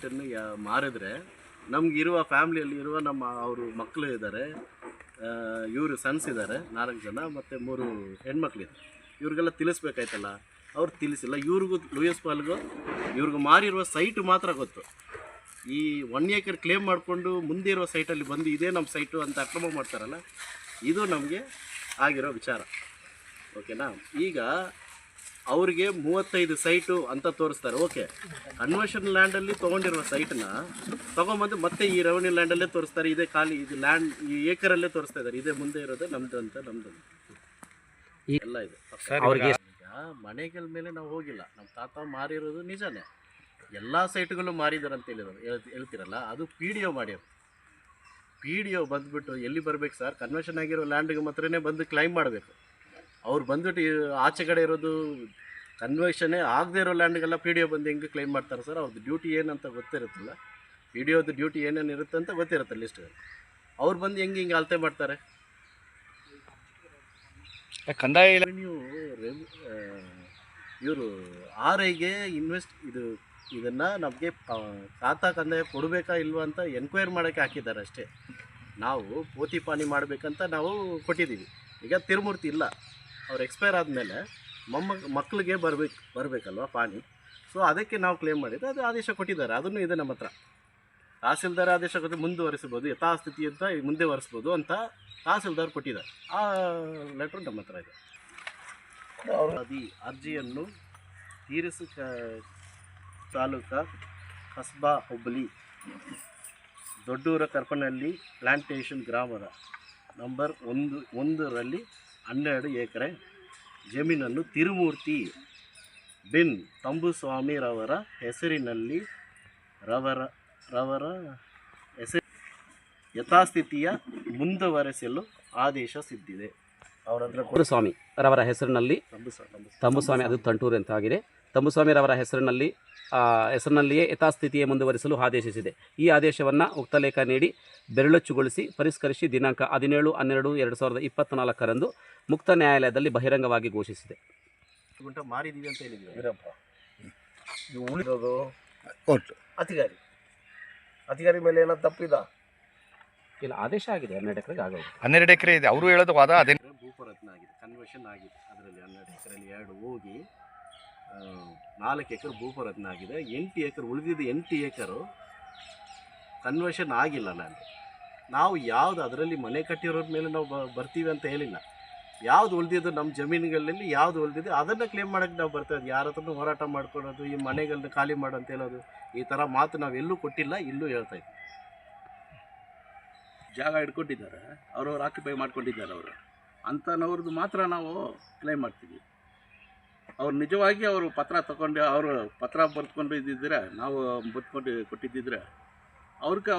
ಸೈಟನ್ನು ಮಾರಿದ್ರೆ ನಮಗಿರುವ ಫ್ಯಾಮ್ಲಿಯಲ್ಲಿ ಇರುವ ನಮ್ಮ ಅವರು ಮಕ್ಕಳು ಇದ್ದಾರೆ, ಇವರು ಸನ್ಸ್ ಇದ್ದಾರೆ 4 ಜನ ಮತ್ತು 3 ಹೆಣ್ಮಕ್ಳಿದ್ದಾರೆ. ಇವ್ರಿಗೆಲ್ಲ ತಿಳಿಸ್ಬೇಕಾಯ್ತಲ್ಲ, ಅವ್ರು ತಿಳಿಸಿಲ್ಲ. ಇವ್ರಿಗೂ ಲೂಯಿಸ್ ಪಾಲ್ಗೂ ಇವ್ರಿಗೂ ಮಾರಿರುವ ಸೈಟು ಮಾತ್ರ ಗೊತ್ತು. ಈ 1 ಏಕರ್ ಕ್ಲೇಮ್ ಮಾಡಿಕೊಂಡು ಮುಂದೆ ಇರೋ ಸೈಟಲ್ಲಿ ಬಂದು ಇದೇ ನಮ್ಮ ಸೈಟು ಅಂತ ಅಕ್ರಮ ಮಾಡ್ತಾರಲ್ಲ, ಇದು ನಮಗೆ ಆಗಿರೋ ವಿಚಾರ. ಓಕೆನಾ? ಈಗ ಅವ್ರಿಗೆ 35 ಸೈಟು ಅಂತ ತೋರಿಸ್ತಾರೆ. ಓಕೆ, ಕನ್ವರ್ಷನ್ ಲ್ಯಾಂಡಲ್ಲಿ ತೊಗೊಂಡಿರುವ ಸೈಟನ್ನ ತೊಗೊಂಬಂದು ಮತ್ತೆ ಈ ರೆವೆನ್ಯೂ ಲ್ಯಾಂಡಲ್ಲೇ ತೋರಿಸ್ತಾರೆ. ಇದೇ ಖಾಲಿ ಇದು ಲ್ಯಾಂಡ್ ಈ ಏಕರಲ್ಲೇ ತೋರಿಸ್ತಾ ಇದ್ದಾರೆ, ಇದೇ ಮುಂದೆ ಇರೋದೇ ನಮ್ಮದು ಅಂತ. ನಮ್ಮದು ಎಲ್ಲ ಇದೆ. ಅವ್ರಿಗೆ ಈಗ ಮನೆಗಳ ಮೇಲೆ ನಾವು ಹೋಗಿಲ್ಲ. ನಮ್ಮ ತಾತ ಮಾರಿರೋದು ನಿಜನೇ, ಎಲ್ಲ ಸೈಟ್ಗಳು ಮಾರಿದ್ದಾರೆ ಅಂತ ಹೇಳ್ತಿರಲ್ಲ, ಅದು PDO ಮಾಡ್ಯಾರ. PDO ಬಂದುಬಿಟ್ಟು ಎಲ್ಲಿ ಬರಬೇಕು ಸರ್, ಕನ್ವರ್ಷನ್ ಆಗಿರೋ ಲ್ಯಾಂಡ್ಗೆ ಮಾತ್ರನೇ ಬಂದು ಕ್ಲೈಮ್ ಮಾಡಬೇಕು. ಅವ್ರು ಬಂದುಬಿಟ್ಟು ಆಚೆ ಕಡೆ ಇರೋದು ಕನ್ವರ್ಷನ್ನೇ ಆಗದೆ ಇರೋ ಲ್ಯಾಂಡ್ಗೆಲ್ಲ PDO ಬಂದು ಹೆಂಗೆ ಕ್ಲೈಮ್ ಮಾಡ್ತಾರೆ ಸರ್? ಅವ್ರದ್ದು ಡ್ಯೂಟಿ ಏನಂತ ಗೊತ್ತಿರುತ್ತಲ್ಲ, PDOದು ಡ್ಯೂಟಿ ಏನೇನು ಇರುತ್ತೆ ಅಂತ ಗೊತ್ತಿರುತ್ತೆ ಲಿಸ್ಟ್ಗಳು. ಅವ್ರು ಬಂದು ಹೆಂಗೆ ಅಳತೆ ಮಾಡ್ತಾರೆ? ಕಂದಾಯ ನೀವು ಇವರು RIಗೆ ಇದನ್ನು ನಮಗೆ ಖಾತಾ ಕಂದಾಯ ಕೊಡಬೇಕಾ ಇಲ್ವಾ ಅಂತ ಎನ್ಕ್ವೈರಿ ಮಾಡೋಕ್ಕೆ ಹಾಕಿದ್ದಾರೆ ಅಷ್ಟೇ. ನಾವು ಪೋತಿ ಪಾನಿ ಮಾಡಬೇಕಂತ ನಾವು ಕೊಟ್ಟಿದ್ದೀವಿ. ಈಗ ತಿರುಮೂರ್ತಿ ಇಲ್ಲ, ಅವ್ರು ಎಕ್ಸ್ಪೈರ್ ಆದಮೇಲೆ ಮಕ್ಕಳಿಗೆ ಬರಬೇಕಲ್ವ ಪಾನಿ. ಸೊ ಅದಕ್ಕೆ ನಾವು ಕ್ಲೇಮ್ ಮಾಡಿದ್ದು, ಅದು ಆದೇಶ ಕೊಟ್ಟಿದ್ದಾರೆ. ಅದನ್ನು ಇದೆ ನಮ್ಮ ಹತ್ರ. ತಹಸೀಲ್ದಾರ್ ಆದೇಶ ಕೊಟ್ಟು ಮುಂದುವರಿಸ್ಬೋದು, ಯಥಾಸ್ಥಿತಿ ಅಂತ ಮುಂದೆ ವರಿಸ್ಬೋದು ಅಂತ ತಹಸೀಲ್ದಾರ್ ಕೊಟ್ಟಿದ್ದಾರೆ. ಆ ಲೆಟ್ರು ನಮ್ಮ ಹತ್ರ ಇದೆ. ಅರ್ಜಿಯನ್ನು ತೀರಿಸು ತಾಲೂಕಾ ಕಸ್ಬಾ ಹುಬ್ಬಳ್ಳಿ ದೊಡ್ಡೂರ ಕರ್ಪನಹಳ್ಳಿ ಪ್ಲಾಂಟೇಷನ್ ಗ್ರಾಮದ ನಂಬರ್ 1ರಲ್ಲಿ 12 ಎಕರೆ ಜಮೀನನ್ನು ತಿರುಮೂರ್ತಿ ಬಿನ್ ತಂಬುಸ್ವಾಮಿರವರ ಹೆಸರಿನಲ್ಲಿ ರವರ ಹೆಸರು ಯಥಾಸ್ಥಿತಿಯ ಮುಂದುವರೆಸಲು ಆದೇಶಿಸಿದೆ. ತಂಬುಸ್ವಾಮಿ ರವರ ಹೆಸರಿನಲ್ಲಿ ತಂಬುಸ್ವಾಮಿ, ಅದು ತಂಟೂರು ಅಂತ ಆಗಿದೆ. ತಂಬುಸ್ವಾಮಿರವರ ಹೆಸರಿನಲ್ಲಿಯೇ ಯಥಾಸ್ಥಿತಿಯೇ ಮುಂದುವರಿಸಲು ಆದೇಶಿಸಿದೆ. ಈ ಆದೇಶವನ್ನು ಉಕ್ತ ಲೇಖ ನೀಡಿ ಬೆರಳಚ್ಚುಗೊಳಿಸಿ ಪರಿಷ್ಕರಿಸಿ ದಿನಾಂಕ 17/12/2024 ಮುಕ್ತ ನ್ಯಾಯಾಲಯದಲ್ಲಿ ಬಹಿರಂಗವಾಗಿ ಘೋಷಿಸಿದೆ. ಮಾರಿದೀವಿ ಅಂತ ಹೇಳಿದ್ವಿ. ಉಳಿದೋದು ಅಧಿಕಾರಿ ಮೇಲೆ ಏನೋ ತಪ್ಪಿದ? ಇಲ್ಲ, ಆದೇಶ ಆಗಿದೆ. 12 ಎಕರೆಗೆ ಆಗೋದು. 12 ಎಕರೆ ಇದೆ. ಅವರು ಹೇಳೋದು ವಾದ ಅದೇ ಭೂಪರತ್ನ ಆಗಿದೆ, ಕನ್ವರ್ಷನ್ ಆಗಿದೆ. ಅದರಲ್ಲಿ 12 ಎಕರೆಯಲ್ಲಿ 2 ಹೋಗಿ 4 ಎಕರೆ ಭೂಪರತ್ನ ಆಗಿದೆ. 8 ಎಕರೆ ಉಳಿದಿದ್ದು 8 ಎಕರು ಕನ್ವರ್ಷನ್ ಆಗಿಲ್ಲ. ನಾವು ಯಾವುದು ಅದರಲ್ಲಿ ಮನೆ ಕಟ್ಟಿರೋರ ಮೇಲೆ ನಾವು ಬರ್ತೀವಿ ಅಂತ ಹೇಳಿಲ್ಲ. ಯಾವುದು ಉಳಿದಿದ್ದು ನಮ್ಮ ಜಮೀನುಗಳಲ್ಲಿ ಯಾವುದು ಉಳಿದಿದೆ ಅದನ್ನು ಕ್ಲೇಮ್ ಮಾಡೋಕ್ಕೆ ನಾವು ಬರ್ತಾ ಇದ್ದೀವಿ. ಯಾರ ಹತ್ರನೂ ಹೋರಾಟ ಮಾಡ್ಕೊಳ್ಳೋದು, ಈ ಮನೆಗಳನ್ನ ಖಾಲಿ ಮಾಡು ಅಂತ ಹೇಳೋದು, ಈ ಥರ ಮಾತು ನಾವು ಎಲ್ಲೂ ಕೊಟ್ಟಿಲ್ಲ, ಇಲ್ಲೂ ಹೇಳ್ತಾ ಇದ್ದೀವಿ. ಜಾಗ ಹಿಡ್ಕೊಂಡಿದ್ದಾರೆ, ಅವ್ರವ್ರು ಆಕ್ಯುಪೈ ಮಾಡ್ಕೊಂಡಿದ್ದಾರೆ. ಅವರು ಅಂಥವ್ರದ್ದು ಮಾತ್ರ ನಾವು ಕ್ಲೈಮ್ ಮಾಡ್ತೀವಿ. ಅವ್ರು ನಿಜವಾಗಿ ಅವರು ಪತ್ರ ತಗೊಂಡು ಅವರು ಪತ್ರ ಬರ್ತ್ಕೊಂಡು ಇದ್ದಿದ್ರೆ, ನಾವು ಕೊಟ್ಟಿದ್ದಿದ್ರೆ ಅವ್ರಿಗೆ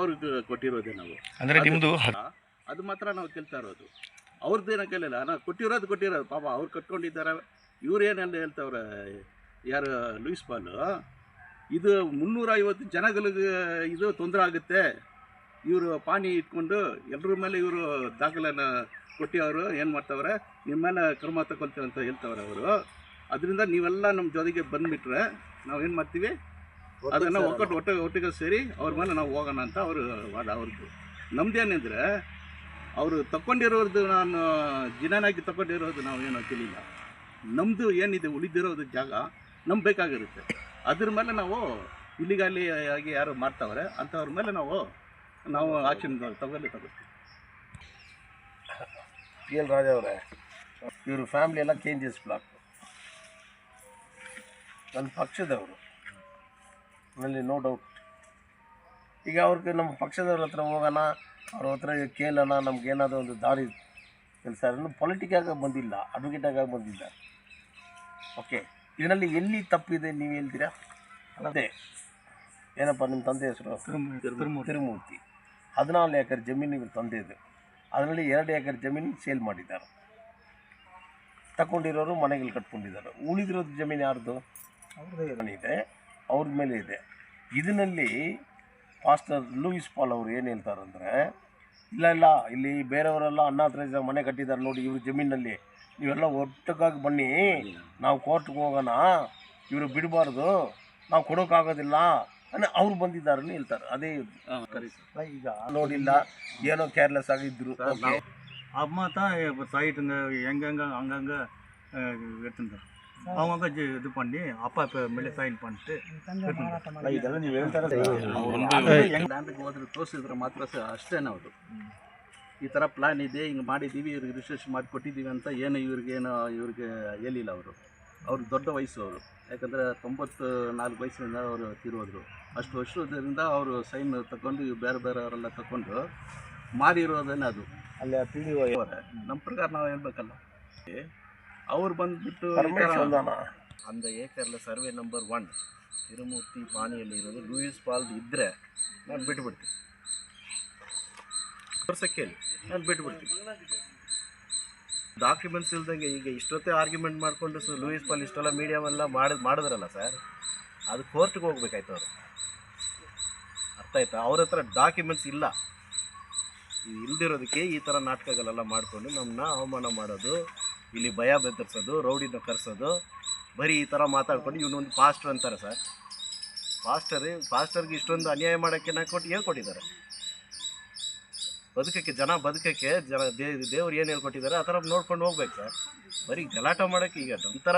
ಕೊಟ್ಟಿರೋದೇ ನಾವು. ಅಂದರೆ ನಿಮ್ಮದು ಅದು ಮಾತ್ರ ನಾವು ಕೇಳ್ತಾ ಇರೋದು. ಅವ್ರದ್ದೇನೋ ಕೇಳಿಲ್ಲ, ನಾವು ಕೊಟ್ಟಿರೋದು ಪಾಪ ಅವ್ರು ಕಟ್ಕೊಂಡಿದ್ದಾರೆ. ಇವ್ರೇನೆಲ್ಲ ಹೇಳ್ತವ್ರೆ, ಯಾರು ಲೂಯಿಸ್ ಪಾಲ್, ಇದು 350 ಜನಗಳಿಗೆ ಇದು ತೊಂದರೆ ಆಗುತ್ತೆ, ಇವರು ಪಾನಿ ಇಟ್ಕೊಂಡು ಎಲ್ಲರ ಮೇಲೆ ಇವರು ದಾಖಲೆನ ಕೊಟ್ಟು ಅವರು ಏನು ಮಾಡ್ತವ್ರೆ, ನಿಮ್ಮ ಮೇಲೆ ಕ್ರಮ ತಗೊಳ್ತೇವೆ ಅಂತ ಹೇಳ್ತವ್ರೆ ಅವರು. ಅದರಿಂದ ನೀವೆಲ್ಲ ನಮ್ಮ ಜೊತೆಗೆ ಬಂದುಬಿಟ್ರೆ ನಾವೇನು ಮಾಡ್ತೀವಿ, ಅದನ್ನು ಒಟ್ಟಿಗೆ ಸೇರಿ ಅವ್ರ ಮೇಲೆ ನಾವು ಹೋಗೋಣ ಅಂತ ಅವರು ವಾದ. ಅವ್ರದ್ದು ನಮ್ಮದೇನೆಂದರೆ ಅವರು ತಗೊಂಡಿರೋದು, ನಾನು ಜಿನಾನಾಗಿ ತಗೊಂಡಿರೋದು ನಾವು ಏನೋ ತಿಳಿಲ್ಲ. ನಮ್ಮದು ಏನಿದೆ ಉಳಿದಿರೋದು ಜಾಗ ನಮ್ಗೆ ಬೇಕಾಗಿರುತ್ತೆ. ಅದ್ರ ಮೇಲೆ ನಾವು ಇಲ್ಲಿಗಾಲಿ ಆಗಿ ಯಾರು ಮಾಡ್ತಾವ್ರೆ ಅಂಥವ್ರ ಮೇಲೆ ನಾವು ಆಕ್ಷನ್ ತಗೊಳ್ತೀವಿ. PL ರಾಜ ಅವರೇ, ಇವರು ಫ್ಯಾಮಿಲಿ ಎಲ್ಲ KNGS ಬ್ಲಾಕ್, ನನ್ನ ಪಕ್ಷದವರು, ಅದರಲ್ಲಿ ನೋ ಡೌಟ್. ಈಗ ಅವ್ರಿಗೆ ನಮ್ಮ ಪಕ್ಷದವ್ರ ಹತ್ರ ಹೋಗೋಣ, ಅವ್ರ ಹತ್ರ ಕೇಳೋಣ, ನಮಗೇನಾದರೂ ಒಂದು ದಾರಿ ಕೆಲಸ. ಪೊಲಿಟಿಕಾಗಿ ಬಂದಿಲ್ಲ, ಅಡ್ವೊಕೇಟಾಗಿ ಬಂದಿದ್ದಾರೆ. ಓಕೆ, ಇದರಲ್ಲಿ ಎಲ್ಲಿ ತಪ್ಪಿದೆ ನೀವು ಹೇಳ್ತೀರಾ? ಅದೇ ಏನಪ್ಪ ನಿಮ್ಮ ತಂದೆ ಹೆಸರು? ತಿರುಮೂರ್ತಿ. 14 ಎಕರೆ ಜಮೀನಿಗೆ ತಂದೆದು, ಅದರಲ್ಲಿ 2 ಎಕರೆ ಜಮೀನು ಸೇಲ್ ಮಾಡಿದ್ದಾರೆ. ತಗೊಂಡಿರೋರು ಮನೆಗಳು ಕಟ್ಕೊಂಡಿದ್ದಾರೆ. ಉಳಿದಿರೋದು ಜಮೀನು ಯಾರ್ದು? ಅವ್ರದ್ದೇ ಇದೆ, ಅವ್ರ ಮೇಲೆ ಇದೆ. ಇದರಲ್ಲಿ ಪಾಸ್ಟರ್ ಲೂಯಿಸ್ ಪಾಲ್ ಅವರು ಏನು ಹೇಳ್ತಾರಂದರೆ, ಇಲ್ಲ ಇಲ್ಲಿ ಬೇರೆಯವರೆಲ್ಲ ಅಣ್ಣಾತ್ರೇಜ ಮನೆ ಕಟ್ಟಿದ್ದಾರೆ ನೋಡಿ, ಇವ್ರ ಜಮೀನಲ್ಲಿ ನೀವೆಲ್ಲ ಒಟ್ಟಿಗಾಗಿ ಬನ್ನಿ, ನಾವು ಕೋರ್ಟ್ಗೆ ಹೋಗೋಣ, ಇವರು ಬಿಡಬಾರ್ದು, ನಾವು ಕೊಡೋಕ್ಕಾಗೋದಿಲ್ಲ ಅಂದರೆ ಅವ್ರು ಬಂದಿದ್ದಾರೆ ಅಂತ ಹೇಳ್ತಾರೆ. ಅದೇ ಈಗ ನೋಡಿಲ್ಲ, ಏನೋ ಕೇರ್ಲೆಸ್ ಆಗಿದ್ರು. அம்மா தான் இப்போ சைட்டுங்க எங்கெங்கே அங்கங்கே எடுத்துருந்தார். அவங்க இது பண்ணி அப்பா இப்போ ಮೇಲೆ ಸೈನ್ பண்ணிட்டு ಇದೆಲ್ಲ ನೀವು ಹೇಳ್ತಾರೆ. ಲ್ಯಾಂಡ್ಗೆ ಹೋದ್ರೆ ತೋರಿಸಿದ್ರೆ ಮಾತ್ರ ಅಷ್ಟೇ ಅವರು ಈ ಥರ ಪ್ಲ್ಯಾನ್ ಇದೆ, ಹಿಂಗೆ ಮಾಡಿದ್ದೀವಿ, ಇವ್ರಿಗೆ ರಿಜಿಸ್ಟ್ರೇಷನ್ ಮಾಡಿ ಕೊಟ್ಟಿದ್ದೀವಿ ಅಂತ ಏನು ಇವ್ರಿಗೆ ಹೇಳಿಲ್ಲ ಅವರು. ಅವ್ರು ದೊಡ್ಡ ವಯಸ್ಸು ಅವರು, ಯಾಕಂದರೆ 94 ವಯಸ್ಸಿನಿಂದ ಅವರು ತಿರೋದ್ರು. ಅಷ್ಟು ವರ್ಷದಿಂದ ಅವರು ಸೈನ್ ತಗೊಂಡು ಬೇರೆ ಬೇರೆಯವರೆಲ್ಲ ತಗೊಂಡು ಮಾರಿರೋದೇನೆ ಅದು. ಅಲ್ಲಿ ಪಿ ಡಿ ಒ ನಮ್ಮ ಪ್ರಕಾರ ನಾವು ಹೇಳ್ಬೇಕಲ್ಲ, ಅವ್ರು ಬಂದುಬಿಟ್ಟು அந்த ஏக்கரில் ಸರ್ವೆ ನಂಬರ್ 1 ತಿರುಮೂರ್ತಿ ಪಾಣಿಯಲ್ಲಿ ಇರೋದು ಲೂಯಿಸ್ ಪಾಲ್ದು ಇದ್ದರೆ ನಾನು ಬಿಟ್ಬಿಡ್ತೀನಿ, ವರ್ಷಕ್ಕೆ ಹೇಳಿ ನಾನು ಬಿಟ್ಬಿಡ್ತೀನಿ. ಡಾಕ್ಯುಮೆಂಟ್ಸ್ ಇಲ್ದಂಗೆ ಈಗ ಇಷ್ಟೊತ್ತೇ ಆರ್ಗ್ಯುಮೆಂಟ್ ಮಾಡಿಕೊಂಡು ಲೂಯಿಸ್ ಪಾಲ್ ಇಷ್ಟೆಲ್ಲ ಮೀಡಿಯಾವೆಲ್ಲ ಮಾಡಿದ್ರಲ್ಲ ಸರ್, ಅದು ಕೋರ್ಟ್ಗೆ ಹೋಗ್ಬೇಕಾಯ್ತು ಅವರು. ಅರ್ಥ ಆಯ್ತಾ? ಅವ್ರ ಹತ್ರ ಡಾಕ್ಯುಮೆಂಟ್ಸ್ ಇಲ್ಲ. ಇಲ್ದಿರೋದಕ್ಕೆ ಈ ಥರ ನಾಟಕಗಳೆಲ್ಲ ಮಾಡಿಕೊಂಡು ನಮ್ಮನ್ನ ಅವಮಾನ ಮಾಡೋದು, ಇಲ್ಲಿ ಭಯ ಬೆದರಿಸೋದು, ರೌಡಿನ ಕರೆಸೋದು, ಬರೀ ಈ ಥರ ಮಾತಾಡ್ಕೊಂಡು ಇವನೊಂದು ಪಾಸ್ಟರ್ ಅಂತಾರೆ ಸರ್. ಪಾಸ್ಟರ್ಗೆ ಇಷ್ಟೊಂದು ಅನ್ಯಾಯ ಮಾಡೋಕ್ಕೆ ಕೊಟ್ಟು ಹೇಳ್ಕೊಟ್ಟಿದ್ದಾರೆ. ಜನ ಬದುಕಕ್ಕೆ ದೇವ್ರು ಏನು ಹೇಳ್ಕೊಟ್ಟಿದ್ದಾರೆ ಆ ಥರ ನೋಡ್ಕೊಂಡು ಹೋಗ್ಬೇಕು ಸರ್. ಬರೀ ಗಲಾಟ ಮಾಡೋಕ್ಕೆ ಈಗ ಒಂಥರ